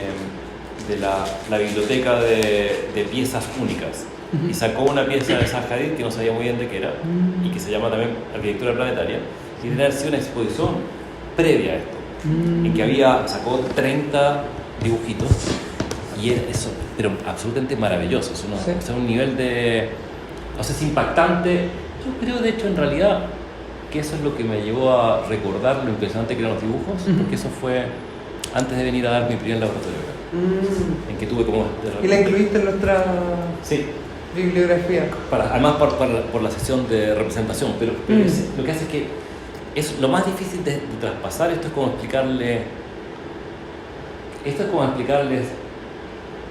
la biblioteca de piezas únicas. Y sacó una pieza de Zaha Hadid que no sabía muy bien de qué era, y que se llama también Arquitectura Planetaria, y tenía sido una exposición previa a esto, en que sacó 30 dibujitos, y era eso, pero absolutamente maravilloso. Sí. O sea, un nivel es impactante. Yo creo, de hecho, en realidad, que eso es lo que me llevó a recordar lo impresionante que eran los dibujos, porque eso fue antes de venir a dar mi primer laboratorio, en que tuve como... Y la incluiste en nuestra Sí. bibliografía. Además por la sesión de representación, pero lo que hace es que lo más difícil de traspasar esto es como explicarles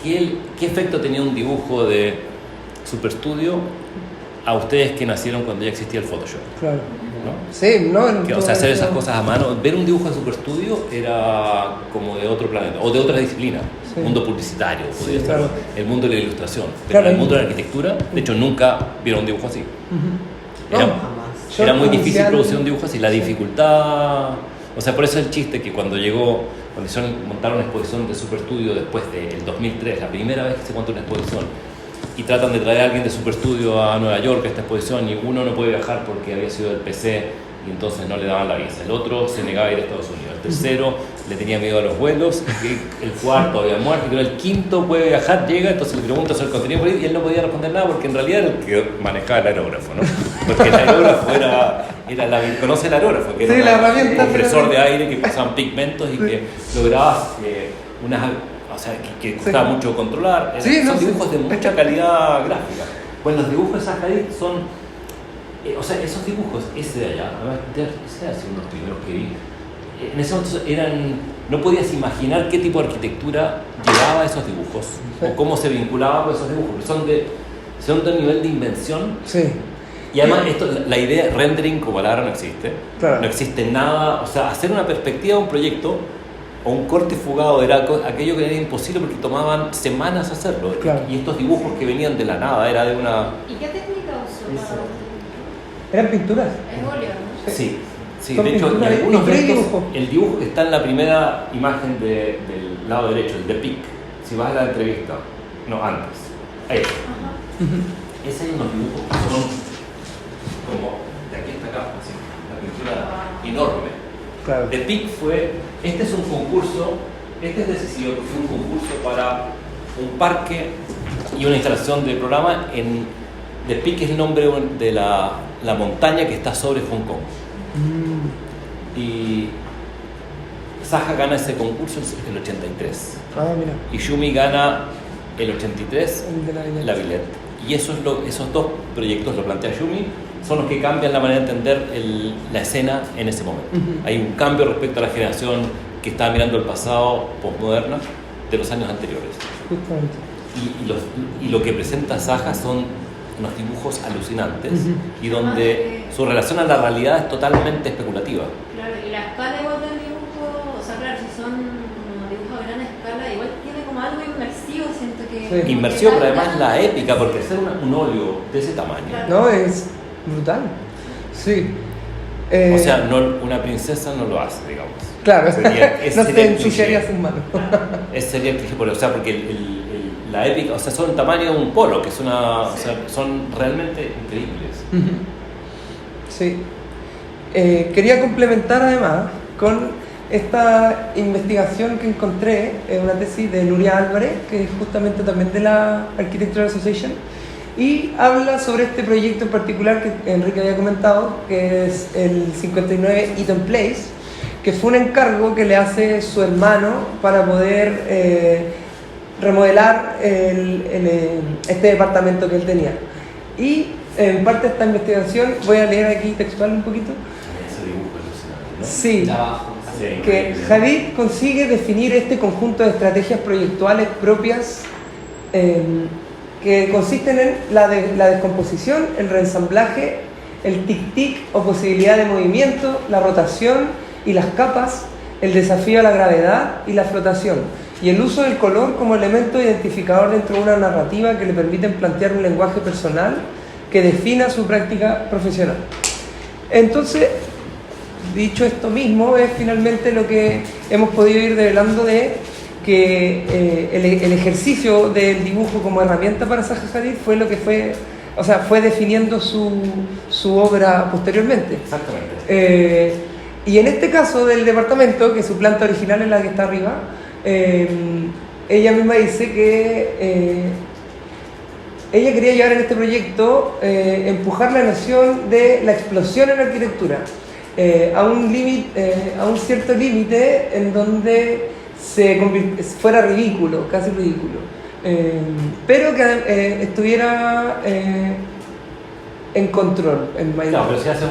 qué efecto tenía un dibujo de Superstudio a ustedes que nacieron cuando ya existía el Photoshop, Claro. ¿no? Sí, ¿no? O sea, hacer esas cosas a mano, ver un dibujo de Superstudio era como de otro planeta, o de otra disciplina, Sí. mundo publicitario, podría Sí, ser claro. el mundo de la ilustración, pero Claro. en el mundo de la arquitectura, de hecho, nunca vieron un dibujo así. No, Era, Jamás. Yo era muy difícil inicial- producir un dibujo así, la Sí. dificultad, o sea, por eso el chiste que cuando montaron una exposición de Superstudio después del 2003, la primera vez que se montó una exposición, y tratan de traer a alguien de Superstudio a Nueva York a esta exposición, y uno no puede viajar porque había sido del PC y entonces no le daban la visa, el otro se negaba a ir a Estados Unidos, el tercero le tenía miedo a los vuelos, el cuarto había muerto, pero el quinto puede viajar, llega, entonces le pregunta sobre el contenido por ahí y él no podía responder nada porque en realidad era el que manejaba el aerógrafo, ¿no? Porque el aerógrafo conoce el aerógrafo, que Sí, era la herramienta, un compresor sí. de aire que pasaban pigmentos y que lograba que costaba mucho controlar. Sí, Son no, sí. dibujos de mucha calidad gráfica. Bueno, los dibujos de Zaha Hadid son... esos dibujos, ese de allá, ese ha sido uno de los primeros que vi. En ese momento no podías imaginar qué tipo de arquitectura llevaba a esos dibujos, Sí. o cómo se vinculaba con esos dibujos. Son de un nivel de invención. Sí. Y además, la idea rendering como palabra no existe. Claro. No existe nada. O sea, hacer una perspectiva de un proyecto o un corte fugado era aquello que era imposible porque tomaban semanas hacerlo. Claro. Y estos dibujos que venían de la nada, era de una... ¿Y qué técnica usó para Eran pinturas. el óleo, no? Sí, sí, Son de hecho, pinturas en algunos y de estos, dibujo. el dibujo que está en la primera imagen del lado derecho, el de PIC, si vas a la entrevista, no, antes, ahí. Ese hay unos dibujos que son como de aquí hasta acá, así, una pintura enorme. Claro. The Peak este es un concurso, este es decisivo porque fue un concurso para un parque y una instalación de programa The Peak es el nombre de la montaña que está sobre Hong Kong. Y Zaha gana ese concurso en el 83 Ah, mira. y Yumi gana el 83 El de la Villette. la Villette. Y esos dos proyectos, lo plantea Yumi, son los que cambian la manera de entender la escena en ese momento. Hay un cambio respecto a la generación que estaba mirando el pasado postmoderna de los años anteriores. Justamente. Y lo que presenta Zaha son unos dibujos alucinantes y donde su relación a la realidad es totalmente especulativa. Claro, y la escala igual del dibujo Sí. inmersivo, pero además la épica, porque hacer un óleo de ese tamaño. No, es brutal. Sí. O sea, una princesa no lo hace, digamos. Claro, ese no sería se el ensuciaría cliché. sus manos. Ese sería el cliché, o sea, porque la épica, o sea, son tamaño de un polo, que es o sea, son realmente increíbles. Sí. Quería complementar además con esta investigación que encontré, una tesis de Nuria Álvarez, que es justamente también de la Architectural Association, y habla sobre este proyecto en particular que Enrique había comentado, que es el 59 Eaton Place, que fue un encargo que le hace su hermano para poder remodelar este departamento que él tenía. Y en parte de esta investigación, voy a leer aquí textual un poquito. Ese dibujo es alucinante, ¿no? Sí, De abajo. Sí, que increíble. Hadid consigue definir este conjunto de estrategias proyectuales propias que consisten en la descomposición, el reensamblaje, el tic-tic o posibilidad de movimiento, la rotación y las capas, el desafío a la gravedad y la flotación, y el uso del color como elemento identificador dentro de una narrativa que le permiten plantear un lenguaje personal que defina su práctica profesional. Entonces, dicho esto mismo, es finalmente lo que hemos podido ir develando de que el ejercicio del dibujo como herramienta para Zaha Hadid fue lo que fue definiendo su obra posteriormente. Exactamente. Y en este caso del departamento, que su planta original es la que está arriba, ella misma dice que ella quería llevar en este proyecto, empujar la noción de la explosión en la arquitectura a un cierto límite en donde fuera ridículo, casi ridículo, pero que estuviera en control, en mayor. Claro, pero si haces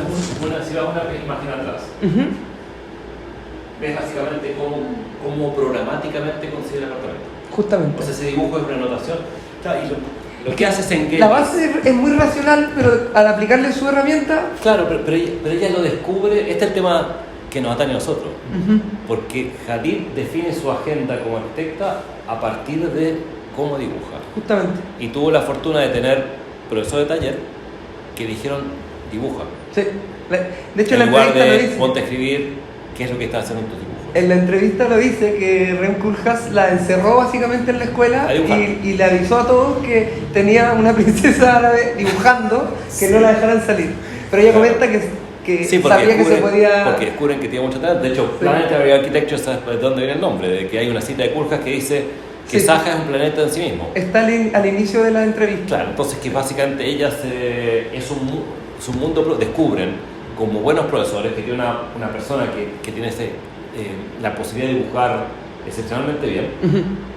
si vas una imagen atrás, ves básicamente cómo programáticamente considera el apartamento. Justamente. O sea, ese dibujo es una anotación. Claro, y lo que haces en que... La base es muy racional, pero al aplicarle su herramienta... Claro, pero ella lo descubre. Este es el tema que nos atañe a nosotros. Porque Hadid define su agenda como arquitecta a partir de cómo dibuja. Justamente. Y tuvo la fortuna de tener profesores de taller que dijeron, dibuja. Sí. De hecho, en la En lugar entrevista lo de dice. ponte a escribir qué es lo que estás haciendo en tus dibujos. En la entrevista lo dice que Rem Koolhaas la encerró básicamente en la escuela A dibujar. y le avisó a todos que tenía una princesa árabe dibujando, que Sí. no la dejaran salir. Pero ella comenta que Sí, porque sabía que se podía... porque descubren que tiene mucho talento. De hecho, Planetary Architecture, ¿sabes de dónde viene el nombre? De que hay una cita de Koolhaas que dice que Sí. Zaha es un planeta en sí mismo. Está al inicio de la entrevista. Claro, entonces que básicamente ella es un mundo, descubren como buenos profesores que tiene una persona que tiene la posibilidad de dibujar excepcionalmente bien,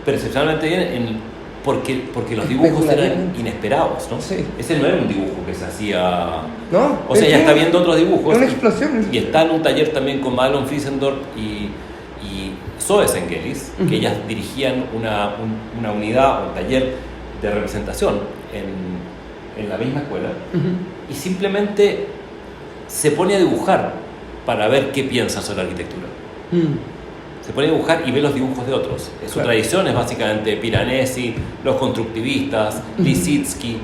pero excepcionalmente bien porque los dibujos eran inesperados, ¿no? Sí. Ese no era un dibujo que se hacía... ¿No? O sea, ella está viendo otros dibujos. Es una explosión. Y está en un taller también con Madelon Friesendorf y Zoe Sengelis, que ellas dirigían una unidad o un taller de representación en la misma escuela, y simplemente se pone a dibujar para ver qué piensa sobre la arquitectura. Se pone a dibujar y ve los dibujos de otros. Su Claro. tradición es básicamente Piranesi, los constructivistas, Lissitzky.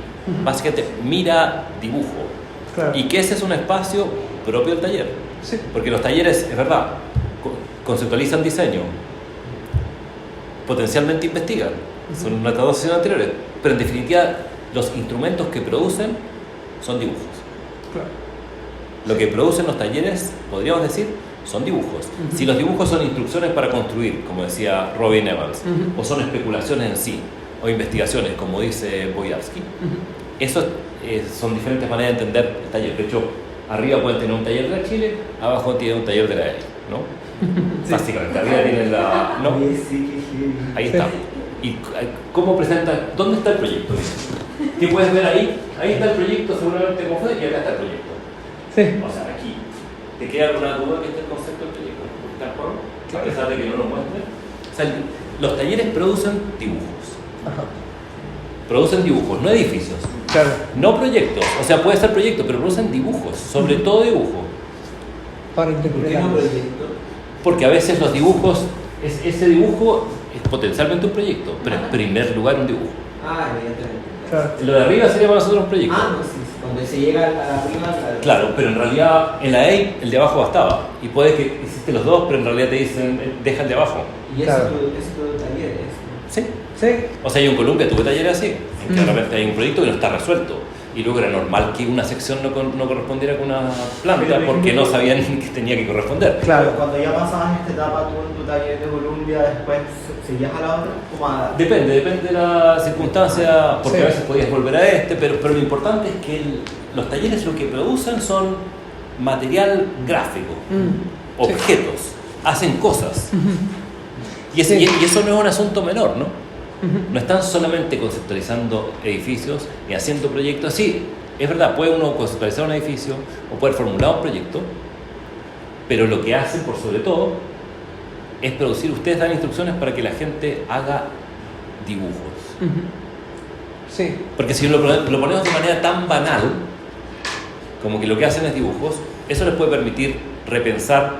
Básicamente mira dibujo. Claro. Y que ese es un espacio propio del taller. Sí. Porque los talleres, es verdad, conceptualizan diseño, potencialmente investigan, son nuestras dos sesiones anteriores, pero en definitiva los instrumentos que producen son dibujos. Claro. Lo que producen los talleres, podríamos decir, son dibujos. Si los dibujos son instrucciones para construir, como decía Robin Evans, o son especulaciones en sí, o investigaciones, como dice Boyarsky, eso son diferentes maneras de entender el taller. De hecho, arriba pueden tener un taller de la Chile, abajo tienen un taller de la EI, ¿no? Sí. Básicamente, arriba tienen la... ¿no? Ahí está. ¿Y cómo presenta? ¿Dónde está el proyecto? ¿Qué puedes ver ahí? Ahí está el proyecto, seguramente como fue, y acá está el proyecto. Sí. O sea, aquí. ¿Te queda alguna duda que esté el concepto del proyecto? ¿Está en juego? A pesar de que no lo muestre. O sea, los talleres producen dibujos. Ajá. Producen dibujos, no edificios. Claro. No proyectos. O sea, puede ser proyecto, pero producen dibujos. Sobre todo dibujo. Para ¿Por qué no interpretar. proyecto? Porque a veces los dibujos, ese dibujo es potencialmente un proyecto, pero en primer lugar un dibujo. Ah, evidentemente. Claro. Lo de arriba sería para nosotros un proyecto. Ah, no, sí. Cuando se llega a la arriba, Claro, pero en realidad en la EIP el de abajo bastaba. Y puede que hiciste los dos, pero en realidad te dicen, deja el de abajo. Y ese Claro. es tu taller. Sí. Sí. O sea, yo en Colombia tuve talleres así, en que de repente hay un proyecto que no está resuelto. Y luego era normal que una sección no correspondiera con una planta porque no sabían que tenía que corresponder. Claro. Cuando ya pasabas esta etapa tú en tu taller de Colombia, después seguías a la otra, ¿cómo a Depende de la circunstancia, porque Sí. a veces podías volver a pero lo importante es que los talleres lo que producen son material gráfico, objetos, hacen cosas. Y eso no es un asunto menor, ¿no? No están solamente conceptualizando edificios y haciendo proyectos. Sí, es verdad, puede uno conceptualizar un edificio o poder formular un proyecto, pero lo que hacen por sobre todo es producir, ustedes dan instrucciones para que la gente haga dibujos. Sí. Porque si lo ponemos de manera tan banal, como que lo que hacen es dibujos, eso les puede permitir repensar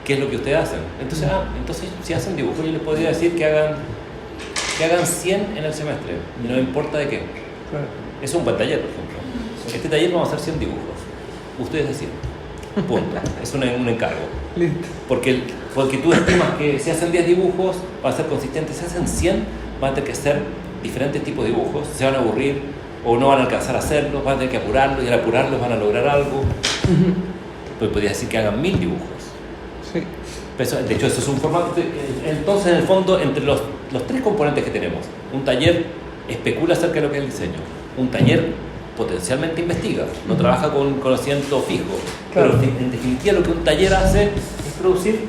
qué es lo que ustedes hacen. Entonces, si hacen dibujos, yo les podría decir que hagan 100 en el semestre, y no importa de qué. Claro. Es un buen taller, por ejemplo. Este taller vamos a hacer 100 dibujos. Ustedes deciden. Punto. Es un encargo. Listo. Porque tú estimas que si hacen 10 dibujos, van a ser consistentes. Si hacen 100, van a tener que hacer diferentes tipos de dibujos. Se van a aburrir o no van a alcanzar a hacerlos, van a tener que apurarlos y al apurarlos van a lograr algo. Pues podría decir que hagan 1000 dibujos. Sí. De hecho, eso es un formato. Entonces, en el fondo, entre los tres componentes que tenemos, un taller especula acerca de lo que es el diseño, un taller potencialmente investiga, no trabaja con conocimiento fijo, Claro. pero en definitiva lo que un taller hace es producir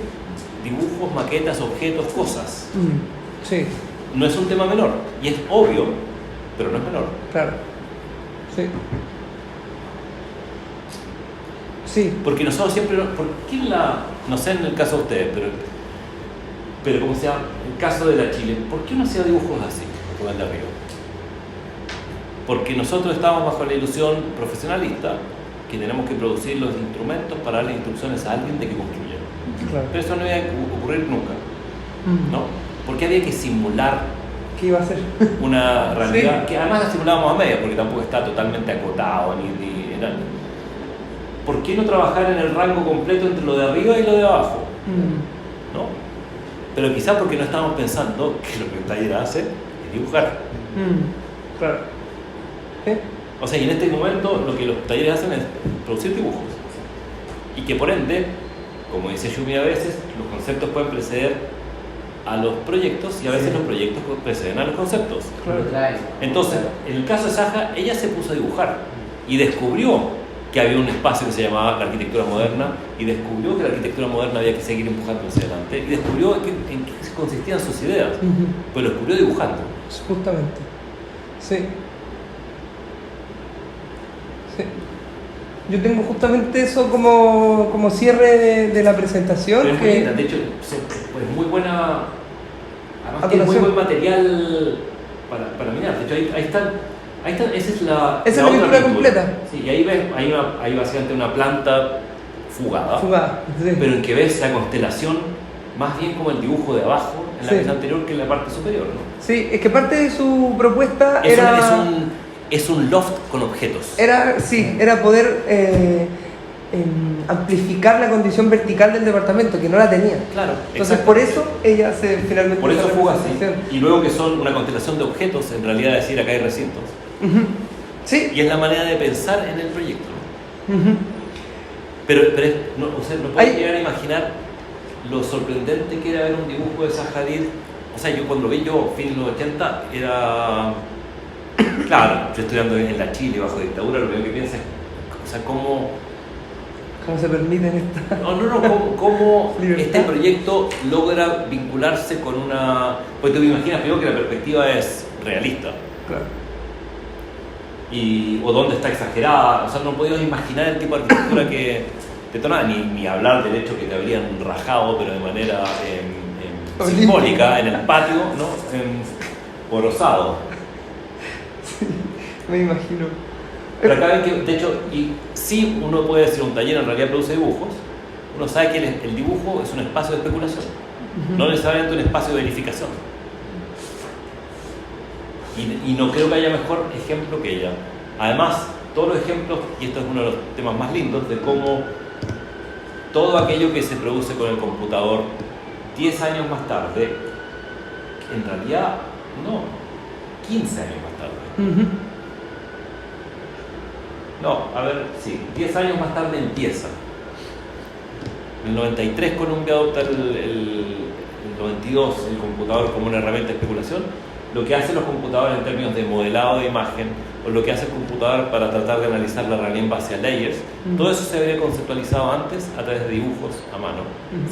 dibujos, maquetas, objetos, cosas. Sí, No es un tema menor, y es obvio, pero no es menor. claro. Sí. Sí. Porque nosotros siempre, no sé en el caso de ustedes, pero como sea, en el caso de la Chile, ¿por qué uno hacía dibujos así, como el de arriba? Porque nosotros estamos bajo la ilusión profesionalista que tenemos que producir los instrumentos para darle instrucciones a alguien de que construya. Claro. Pero eso no iba a ocurrir nunca, ¿no? Porque había que simular ¿Qué iba a hacer? una realidad Sí. que además la simulábamos a medias, porque tampoco está totalmente acotado ni era. ¿Por qué no trabajar en el rango completo entre lo de arriba y lo de abajo? ¿No? Pero quizás porque no estamos pensando que lo que un taller hace es dibujar. Claro. ¿Qué? O sea, y en este momento lo que los talleres hacen es producir dibujos. Y que por ende, como dice Yumi a veces, los conceptos pueden preceder a los proyectos y a veces los proyectos preceden a los conceptos. Claro. Entonces, en el caso de Saja, ella se puso a dibujar y descubrió que había un espacio que se llamaba la arquitectura moderna y descubrió que la arquitectura moderna había que seguir empujando hacia adelante y descubrió en qué consistían sus ideas, pues lo descubrió dibujando. Justamente. Sí. Sí. Yo tengo justamente eso como cierre de la presentación. Pero es muy que linda, de hecho, es muy buena, además A tiene muy colación. buen material para mirar. De hecho, ahí está, esa es la Esa es la pintura completa. Sí, y ahí ves, hay básicamente una planta fugada, Fugada. Sí. pero en que ves la constelación más bien como el dibujo de abajo en la Sí. pieza anterior que en la parte superior, ¿no? Sí, es que parte de su propuesta Es un loft con objetos. era poder amplificar la condición vertical del departamento, que no la tenía. Claro. Entonces, exacto. por eso ella finalmente Por eso hizo la fuga así. presentación. Y luego que son una constelación de objetos, en realidad decir acá hay recintos. Sí. Y es la manera de pensar en el proyecto, ¿no? Pero usted no puede llegar a imaginar lo sorprendente que era ver un dibujo de Zaha Hadid. O sea, yo cuando lo vi fines de los 80, era... Claro, yo estudiando en la Chile bajo dictadura, lo primero que pienso es, o sea, cómo se permiten estas... cómo Libertad. este proyecto logra vincularse con una... Pues tú me imaginas primero que la perspectiva es realista. Claro. O dónde está exagerada, o sea, no podías imaginar el tipo de arquitectura que detonaba, ni hablar del hecho que te habrían rajado, pero de manera simbólica, en el patio, ¿no? O rosado. Sí, me imagino. Pero acá ven que, de hecho, y sí uno puede decir un taller en realidad produce dibujos, uno sabe que el dibujo es un espacio de especulación, no necesariamente un espacio de verificación. Y no creo que haya mejor ejemplo que ella. Además, todos los ejemplos, y esto es uno de los temas más lindos, de cómo todo aquello que se produce con el computador 10 años más tarde, en realidad no, 15 años más tarde. No, a ver, sí, 10 años más tarde empieza. En el 93 Columbia adopta el 92 el computador como una herramienta de especulación. Lo que hacen los computadores en términos de modelado de imagen, o lo que hace el computador para tratar de analizar la realidad en base a layers, todo eso se había conceptualizado antes a través de dibujos a mano,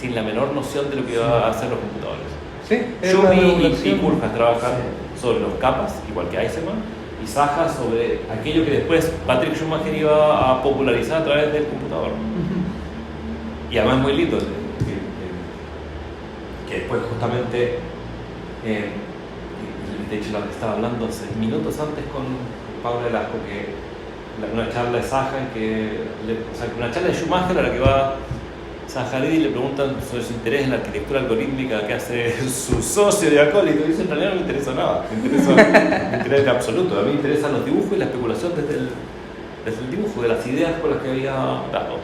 sin la menor noción de lo que iban a hacer los computadores. Sí, Schumi y Puljas trabajan sobre los capas, igual que Eisenman, y Saja sobre aquello que después Patrick Schumacher iba a popularizar a través del computador. Y además es muy lindo que después justamente, de hecho lo que estaba hablando hace minutos antes con Pablo Velasco, que una charla de Saja, una charla de Schumacher a la que va Zaha Hadid y le preguntan sobre su interés en la arquitectura algorítmica que hace su socio de acólito, y dice: en realidad no me interesa nada, me interesa en absoluto, a mí me interesan los dibujos y la especulación desde el dibujo, de las ideas con las que había dado.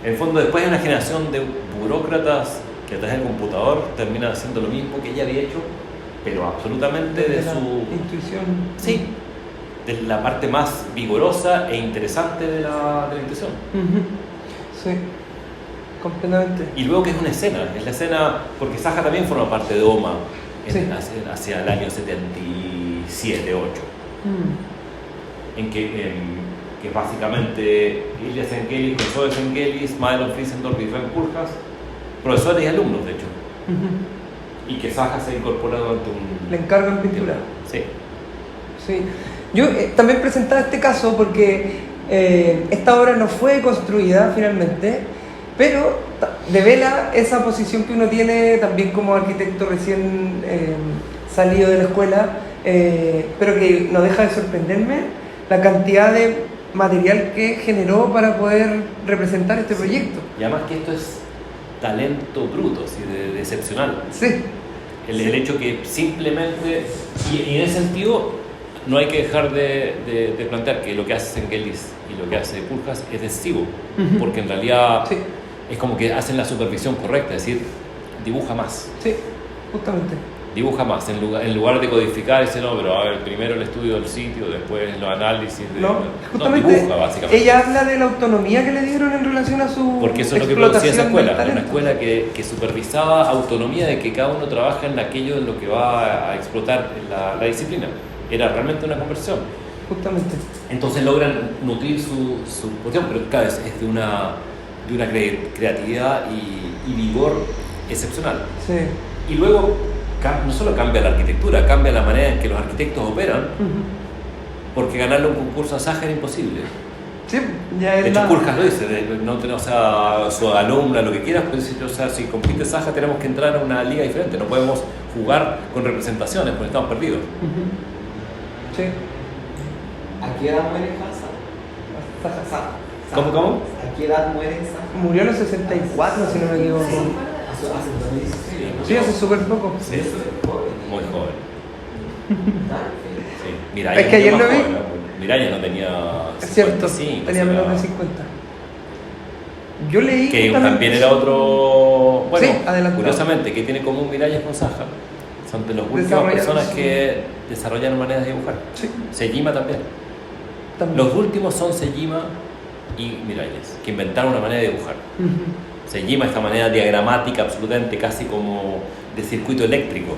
En el fondo, después hay una generación de burócratas que a través del computador terminan haciendo lo mismo que ella había hecho, pero absolutamente de su intuición. Sí, de la parte más vigorosa e interesante de la intuición. Sí, completamente. Y luego que es una escena, es la escena, porque Saja también forma parte de OMA hacia el año 77, 8, en que básicamente Ilya Senkelis, Kosovo Senkelis, Madelon Friesendorf y Frank Puljas, profesores y alumnos de hecho, y que Saja se incorpora durante un... Le encargo en pintura. Sí. Sí. Yo también presentaba este caso porque esta obra no fue construida finalmente, pero devela esa posición que uno tiene también como arquitecto recién salido de la escuela, pero que no deja de sorprenderme la cantidad de material que generó para poder representar este proyecto. Y además que esto es talento bruto, ¿sí? de excepcional. Sí. El hecho que simplemente, y en ese sentido, no hay que dejar de plantear que lo que hace Senkelis y lo que hace Puljas es decisivo, porque en realidad es como que hacen la supervisión correcta, es decir, dibuja más. Sí, justamente. Dibuja más, en lugar de codificar, dice: no, pero a ver, primero el estudio del sitio, después los análisis. Justamente dibuja, básicamente. Ella habla de la autonomía que le dieron en relación a su porque eso es lo que producía esa escuela, una escuela que supervisaba autonomía de que cada uno trabaja en aquello en lo que va a explotar la disciplina. Era realmente una conversión. Justamente. Entonces logran nutrir su cuestión, pero cada vez es de una creatividad y vigor excepcional. Sí. Y luego no solo cambia la arquitectura, cambia la manera en que los arquitectos operan, porque ganarle un concurso a Saja era imposible. Sí, ya es de hecho, Puljas lo dice, o sea, su alumna, lo que quieras, pues, o sea, si compite Saja tenemos que entrar a una liga diferente, no podemos jugar con representaciones, porque estamos perdidos. Sí. ¿A qué edad muere Saja? ¿Cómo? ¿A qué edad muere Saja? Murió en los 64, si no me equivoco. Hace 2016. Sí, hace súper poco. Sí, muy joven. Sí. Es que ayer lo vi. Miraya no tenía 55, es cierto, tenía menos de 50. Yo leí que también era otro... Bueno, sí, curiosamente, ¿qué tiene en común Miralles con Saja? Son de las últimas personas que desarrollaron maneras de dibujar. Sí. Sejima también. Los últimos son Sejima y Miralles, que inventaron una manera de dibujar. Sejima, esta manera diagramática absolutamente, casi como de circuito eléctrico,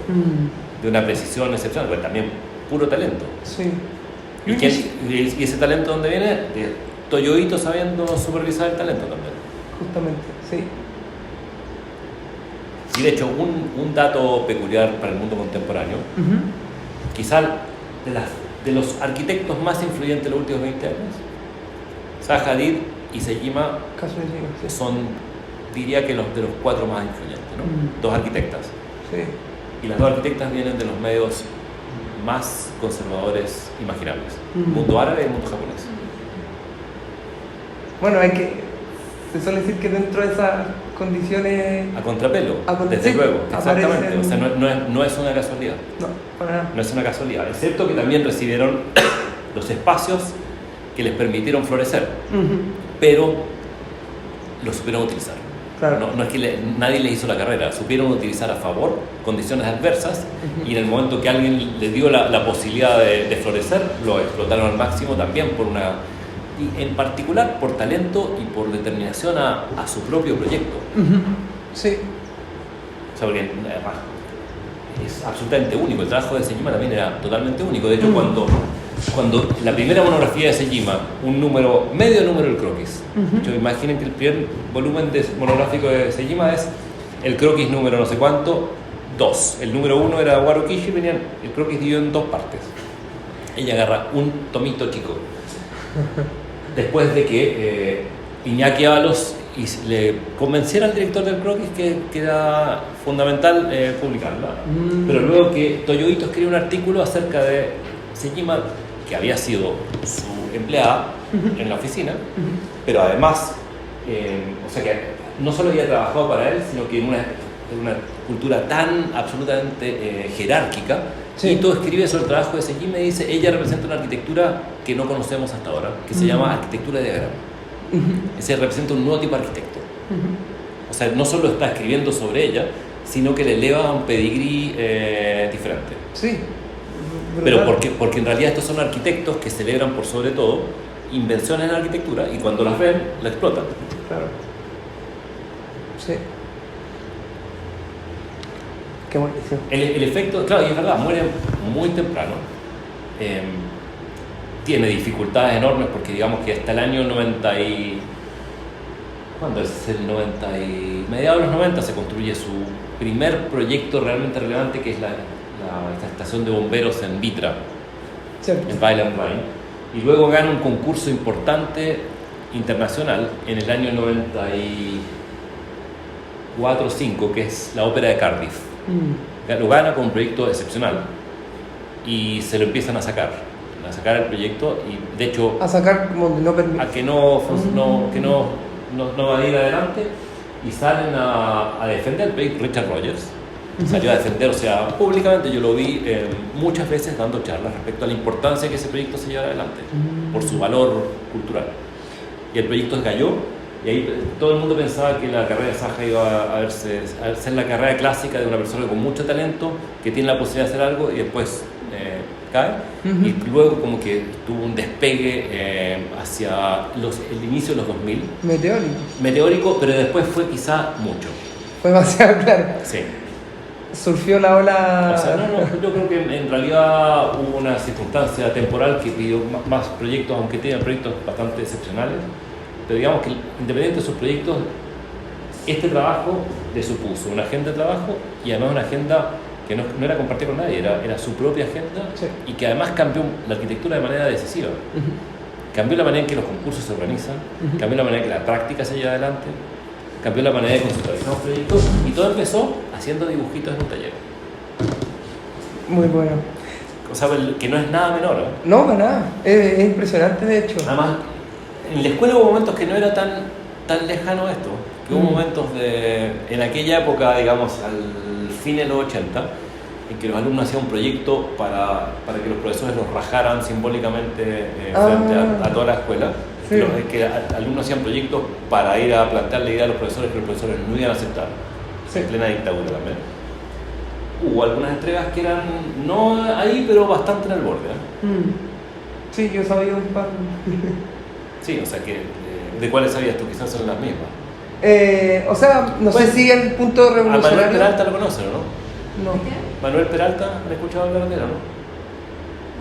de una precisión excepcional, pero también puro talento. Sí. ¿Y ese talento dónde viene? De Toyo Ito sabiendo supervisar el talento también. Justamente, sí. Y de hecho, un dato peculiar para el mundo contemporáneo, quizás de los arquitectos más influyentes de los últimos 20 años, Zaha Hadid y Sejima son, diría que de los 4 más influyentes, ¿no? 2 arquitectas. Sí. Y las 2 arquitectas vienen de los medios más conservadores imaginables, el mundo árabe y el mundo japonés. Bueno, hay que se suele decir que dentro de esas condiciones... A contrapelo, desde sí, luego, exactamente. aparecen- O sea, no es una casualidad. No, para nada. No es una casualidad, excepto que también recibieron los espacios que les permitieron florecer, Ujú, pero lo supieron utilizar. claro. No es que nadie les hizo la carrera, supieron utilizar a favor condiciones adversas y en el momento que alguien les dio la posibilidad de florecer, lo explotaron al máximo también y en particular por talento y por determinación a su propio proyecto. Ujú, sí. O sea, porque además es absolutamente único, el trabajo de Sejima también era totalmente único. De hecho, cuando la primera monografía de Sejima, medio número del croquis. Yo imaginen que el primer volumen monográfico de Sejima es el croquis número no sé cuánto, 2. El número 1 era Waro Kishi, el croquis dividido en 2 partes. Ella agarra un tomito chico. Después de que Iñaki Ábalos le convenciera al director del croquis que era fundamental publicarla. Pero luego que Toyo Ito escribió un artículo acerca de Sejima, que había sido su empleada en la oficina, pero además, o sea que no solo había trabajado para él, sino que en una cultura tan absolutamente jerárquica. Sí. Ito escribe sobre el trabajo de Sejima y dice: ella representa una arquitectura que no conocemos hasta ahora, que se llama arquitectura de diagrama. Ese representa un nuevo tipo de arquitecto. O sea, no solo está escribiendo sobre ella, sino que le eleva a un pedigrí diferente. Sí. Pero Brutal. porque en realidad estos son arquitectos que celebran por sobre todo invenciones en arquitectura y cuando las ven, la explotan. Claro. Sí. Qué buenísimo. El efecto, claro, y es verdad, muere muy temprano. Tiene dificultades enormes porque digamos que hasta el año 90 y... ¿Cuándo es? El 90 y... mediados de los 90 se construye su primer proyecto realmente relevante, que es esta estación de bomberos en Vitra, Cierto. en Weil am Rhein, y luego gana un concurso importante internacional en el año 94 o 5, que es la ópera de Cardiff. Lo gana con un proyecto excepcional y se lo empiezan a sacar el proyecto, y de hecho A sacar como de no permitir. a que no va a ir adelante, y salen a defender el proyecto. Richard Rogers salió a defender, o sea, públicamente. Yo lo vi muchas veces dando charlas respecto a la importancia de que ese proyecto se llevara adelante por su valor cultural, y el proyecto se cayó, y ahí todo el mundo pensaba que la carrera de Saja iba a ser la carrera clásica de una persona con mucho talento que tiene la posibilidad de hacer algo y después cae. Y luego como que tuvo un despegue hacia el inicio de los 2000, meteórico, pero después fue quizá mucho. Fue demasiado claro. Sí. Surfió la ola. O sea, yo creo que en realidad hubo una circunstancia temporal que pidió más proyectos, aunque tenían proyectos bastante excepcionales, pero digamos que independiente de sus proyectos, este trabajo le supuso una agenda de trabajo, y además una agenda que no era compartida con nadie, era su propia agenda. Sí. Y que además cambió la arquitectura de manera decisiva. Cambió la manera en que los concursos se organizan, cambió la manera en que la práctica se lleva adelante, cambió la manera de conceptualizar los proyectos, y todo empezó haciendo dibujitos en un taller. Muy bueno. O sea, que no es nada menor, ¿eh? No, para nada. Es impresionante, de hecho. Además, en la escuela hubo momentos que no era tan lejano esto, que hubo momentos en aquella época, digamos, al fin de los 80, en que los alumnos hacían un proyecto para que los profesores los rajaran simbólicamente frente a toda la escuela. Sí. Que alumnos hacían proyectos para ir a plantear la idea a los profesores que los profesores no iban a aceptar, Sí. en plena dictadura también. Hubo algunas entregas que eran, no ahí, pero bastante en el borde, ¿eh? Sí, yo sabía un par. Sí, o sea que, ¿de cuáles sabías tú? Quizás son las mismas. O sea, no Bueno, sé si el punto A Manuel revolucionario. Peralta lo conocen, ¿no? No. ¿Qué? Manuel Peralta, ¿han escuchado hablar de él, no?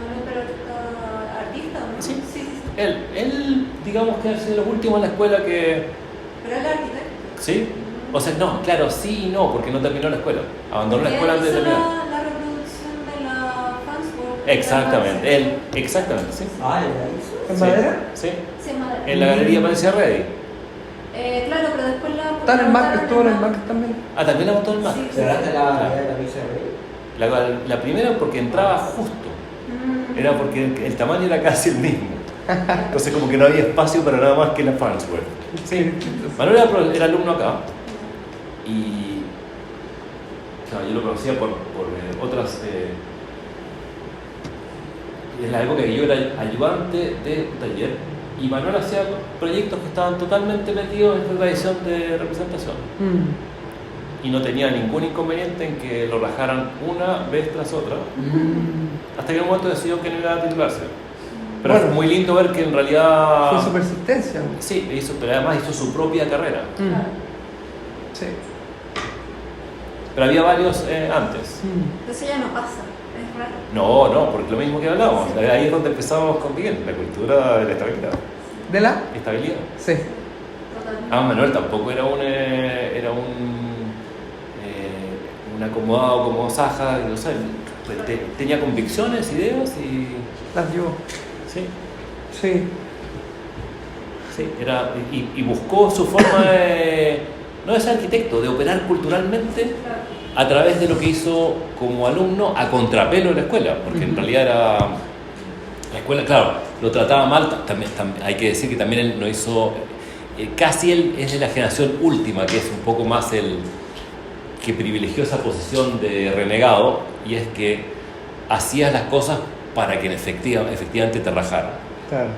Manuel Peralta, artista, ¿no? Sí. Sí. Él, digamos que es de los últimos en la escuela que... Pero él es arquitecto. ¿Sí? O sea, no, claro, sí y no, porque no terminó la escuela. Abandonó la escuela antes de Él hizo terminar. la reproducción de la Fansworth. Exactamente, él, exactamente, sí. Ah, ¿ya hizo? ¿En Sí, madera? Sí, Sí, en madera. en la galería Patricia Reddy. Claro, pero después la... Está en el Mac, estuvo en el Mac también. Ah, también la montó en el Mac. Sí. ¿Será de la pizza de La primera porque entraba justo, era porque el tamaño era casi el mismo. Entonces como que no había espacio para nada más que la Farnsworth. Sí. Manuel era alumno acá y claro, yo lo conocía por otras... en la época que yo era ayudante de un taller y Manuel hacía proyectos que estaban totalmente metidos en esta tradición de representación. Y no tenía ningún inconveniente en que lo rajaran una vez tras otra, hasta que en un momento decidió que no iba a titularse. Pero Bueno, fue muy lindo ver que en realidad... Fue su persistencia. Sí, pero además hizo su propia carrera. Sí. Pero había varios antes. Entonces ya no pasa, es raro. No, porque lo mismo que hablábamos. Ahí es donde empezamos con Miguel, la cultura de la estabilidad. ¿De la? Estabilidad. Sí. Totalmente. Manuel tampoco era un acomodado como Saja, o sea, tenía convicciones, ideas y... Las llevó. Sí, Sí. sí, y buscó su forma no de ser arquitecto, de operar culturalmente a través de lo que hizo como alumno a contrapelo de la escuela, porque en realidad era... La escuela, claro, lo trataba mal, también hay que decir que también él no hizo... casi él es de la generación última, que es un poco más el que privilegió esa posición de renegado, y es que hacías las cosas para que efectivamente te rajaran. Claro.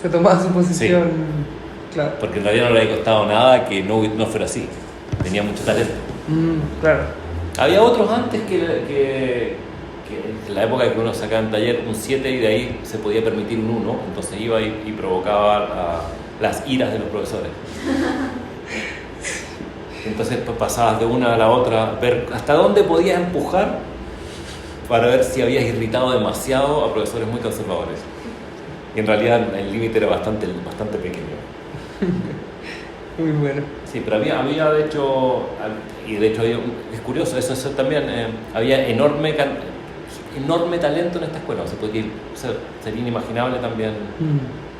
Se tomaba su posición. Claro. Porque en realidad no le había costado nada que no fuera así. Tenía mucho talento. Claro. Había otros antes que en la época que uno sacaba en taller un 7 y de ahí se podía permitir un 1, entonces iba y provocaba las iras de los profesores. Entonces pues, pasabas de una a la otra, ver hasta dónde podías empujar para ver si habías irritado demasiado a profesores muy conservadores. Y en realidad el límite era bastante pequeño. Muy bueno. Sí, pero había de hecho, es curioso, eso también, había enorme talento en esta escuela, sería inimaginable también,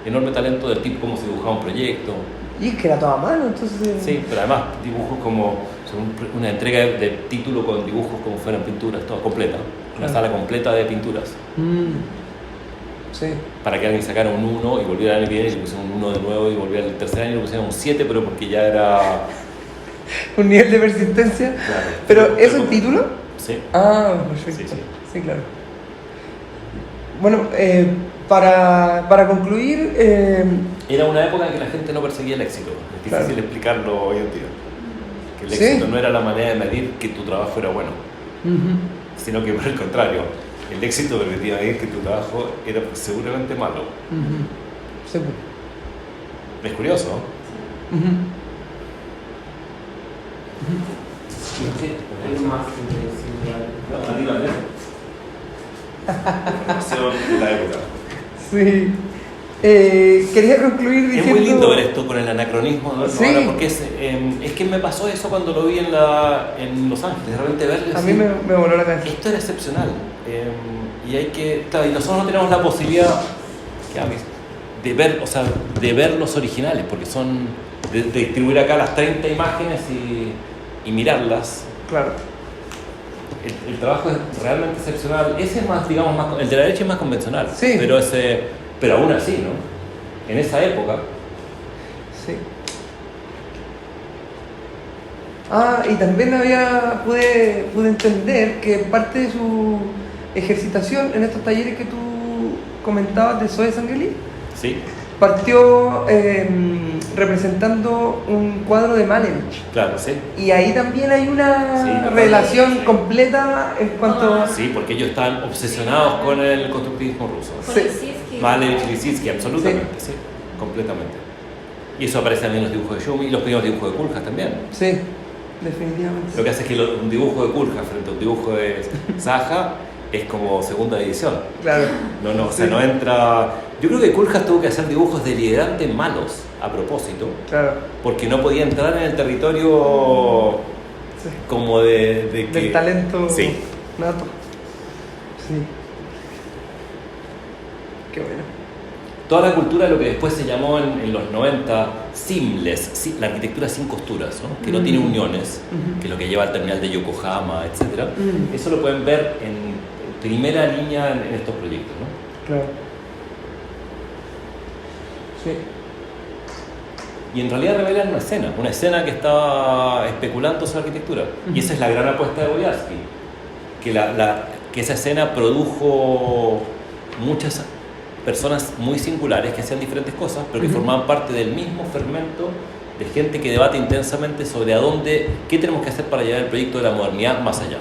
enorme talento del tipo cómo se dibujaba un proyecto. Y es que era toda mano, entonces... Sí, pero además dibujos como una entrega de título con dibujos como fueran pinturas, toda completa, una sala completa de pinturas. Sí. Para que alguien sacara un 1 y volviera el año que viene y le pusiera un 1 de nuevo y volviera el tercer año y le pusiera un 7, pero porque ya era... Un nivel de persistencia. Claro. ¿Pero es un título? Sí. Ah, perfecto. Sí. Sí, claro. Bueno, para concluir... Era una época en que la gente no perseguía el éxito. Es difícil explicarlo hoy en día. Que el éxito no era la manera de medir que tu trabajo era bueno, sino que por el contrario, el éxito permitía medir que tu trabajo era seguramente malo. Seguro. Es curioso, ¿no? Es más intensivo. Información de la época. Sí. Quería concluir diciendo... Es muy lindo ver esto con el anacronismo, ¿no? Sí. Ahora, porque es que me pasó eso cuando lo vi en Los Ángeles, de repente verlo. A mí me voló la cabeza. Esto era excepcional. Y hay que... Claro, y nosotros no tenemos la posibilidad de ver los originales, porque son... de distribuir acá las 30 imágenes y mirarlas. Claro. El trabajo es realmente excepcional. Ese es más, digamos, el de la derecha es más convencional. Sí. Pero aún así, ¿no? En esa época. Sí. Y también pude entender que parte de su ejercitación en estos talleres que tú comentabas de Zoe Sangueli, Sí. partió representando un cuadro de Malevich. Claro, sí. Y ahí también hay una relación completa en cuanto a... Sí, porque ellos estaban obsesionados con el constructivismo ruso. Con Sí. Lissitzky. Malevich, Lissitzky, absolutamente, sí, completamente. Y eso aparece también en los dibujos de Schumi y los primeros dibujos de Kuljas también. Sí, definitivamente. Lo que hace es que un dibujo de Kuljas frente a un dibujo de Saja es como segunda división. Claro. O sea, no entra... Yo creo que Kuljas tuvo que hacer dibujos deliberantemente malos a propósito, Claro. porque no podía entrar en el territorio Sí. como de que... Del talento Sí. nato. Sí. Qué bueno. Toda la cultura de lo que después se llamó en los 90 seamless, la arquitectura sin costuras, ¿no? Que no tiene uniones, que es lo que lleva al terminal de Yokohama, etc. Eso lo pueden ver en primera línea en estos proyectos, ¿no? Claro. Sí. Y en realidad revelan una escena que estaba especulando sobre arquitectura. Y esa es la gran apuesta de Boyarsky, que esa escena produjo muchas personas muy singulares que hacían diferentes cosas, pero que formaban parte del mismo fermento de gente que debate intensamente sobre qué tenemos que hacer para llevar el proyecto de la modernidad más allá.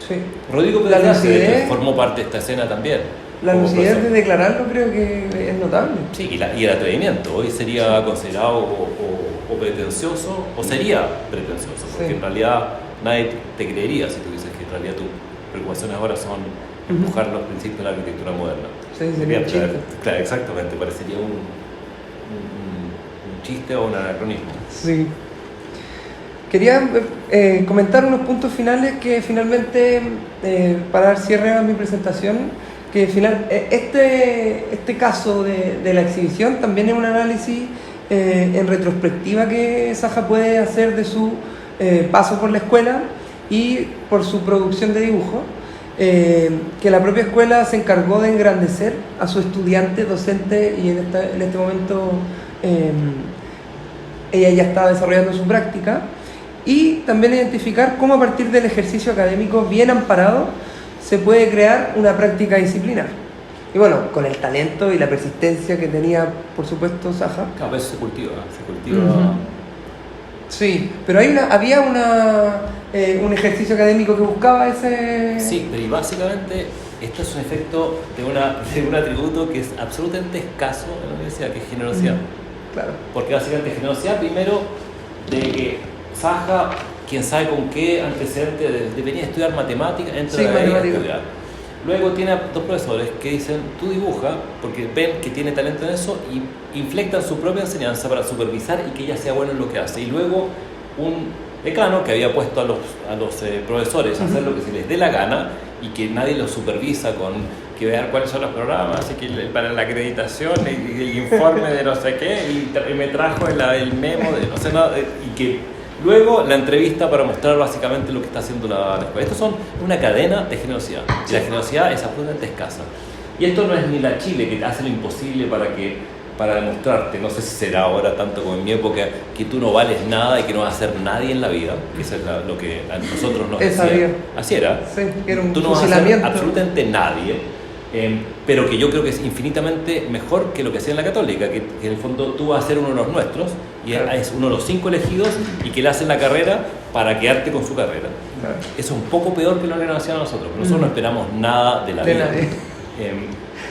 Sí. Rodrigo La Pedernales lucidez- formó parte de esta escena también. La como lucidez de profesor. declararlo creo que es notable. Sí, y el atrevimiento. Hoy sería considerado o pretencioso, o sería pretencioso, porque Sí. en realidad nadie te creería si tú dices que en realidad tus preocupaciones ahora son empujar los principios de la arquitectura moderna. Sí, sería un chiste. Claro, exactamente, parecería un chiste o un anacronismo. Sí. Quería comentar unos puntos finales que finalmente, para dar cierre a mi presentación, que este caso de la exhibición también es un análisis en retrospectiva que Saja puede hacer de su paso por la escuela y por su producción de dibujo, que la propia escuela se encargó de engrandecer a su estudiante, docente, y en este momento ella ya está desarrollando su práctica, y también identificar cómo a partir del ejercicio académico bien amparado se puede crear una práctica disciplinar. Y bueno, con el talento y la persistencia que tenía, por supuesto, Saja. Claro, pero eso se cultiva. Sí, pero había un ejercicio académico que buscaba ese... Sí, pero y básicamente esto es un efecto de un atributo que es absolutamente escaso en la universidad, que es generosidad. Claro. Porque básicamente generosidad primero de que Saja, quién sabe con qué antecedente de venir a estudiar matemáticas, entra Sí, a matemáticas. estudiar. Luego tiene a dos profesores que dicen, tú dibuja, porque ven que tiene talento en eso y inflectan su propia enseñanza para supervisar y que ella sea buena en lo que hace. Y luego un decano que había puesto a los profesores a hacer lo que se les dé la gana y que nadie los supervisa con que vean cuáles son los programas y que para la acreditación y el informe de no sé qué y me trajo el memo de no sé nada y que luego la entrevista para mostrar básicamente lo que está haciendo la escuela. Estos son una cadena de generosidad y la generosidad es absolutamente escasa. Y esto no es ni la Chile que hace lo imposible para demostrarte, no sé si será ahora tanto como en mi época, que tú no vales nada y que no vas a ser nadie en la vida, que eso es lo que a nosotros nos Esa decían. vida. Así era. Sí, que era un Tú no vas a ser fusilamiento. absolutamente nadie, pero que yo creo que es infinitamente mejor que lo que hacía en la Católica, que en el fondo tú vas a ser uno de los nuestros y Claro. es uno de los 5 elegidos y que le hacen la carrera para quedarte con su carrera. Claro. Eso es un poco peor que lo que nos hacían a nosotros, porque nosotros no esperamos nada de la De vida. nadie.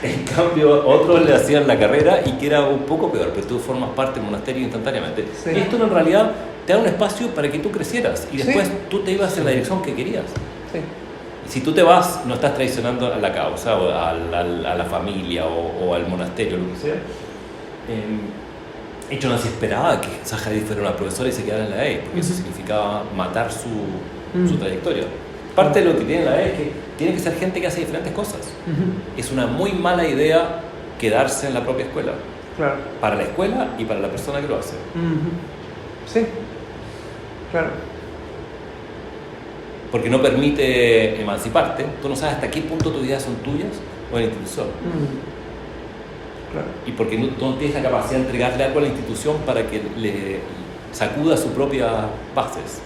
En cambio, otros le hacían la carrera y que era un poco peor, pero tú formas parte del monasterio instantáneamente. Sí. Esto en realidad te da un espacio para que tú crecieras y después Sí. tú te ibas en la dirección que querías. Sí. Y si tú te vas, no estás traicionando a la causa o a la familia o al monasterio, lo que sea. De hecho, no se esperaba que Sahadi fuera una profesora y se quedara en la E, porque eso significaba matar su trayectoria. Parte de lo que tiene la E es que tiene que ser gente que hace diferentes cosas. Es una muy mala idea quedarse en la propia escuela, Claro. para la escuela y para la persona que lo hace. Sí. Claro. Porque no permite emanciparte. Tú no sabes hasta qué punto tus ideas son tuyas o de la institución. Claro. Y porque no tienes la capacidad de entregarle algo a la institución para que le sacuda sus propias bases.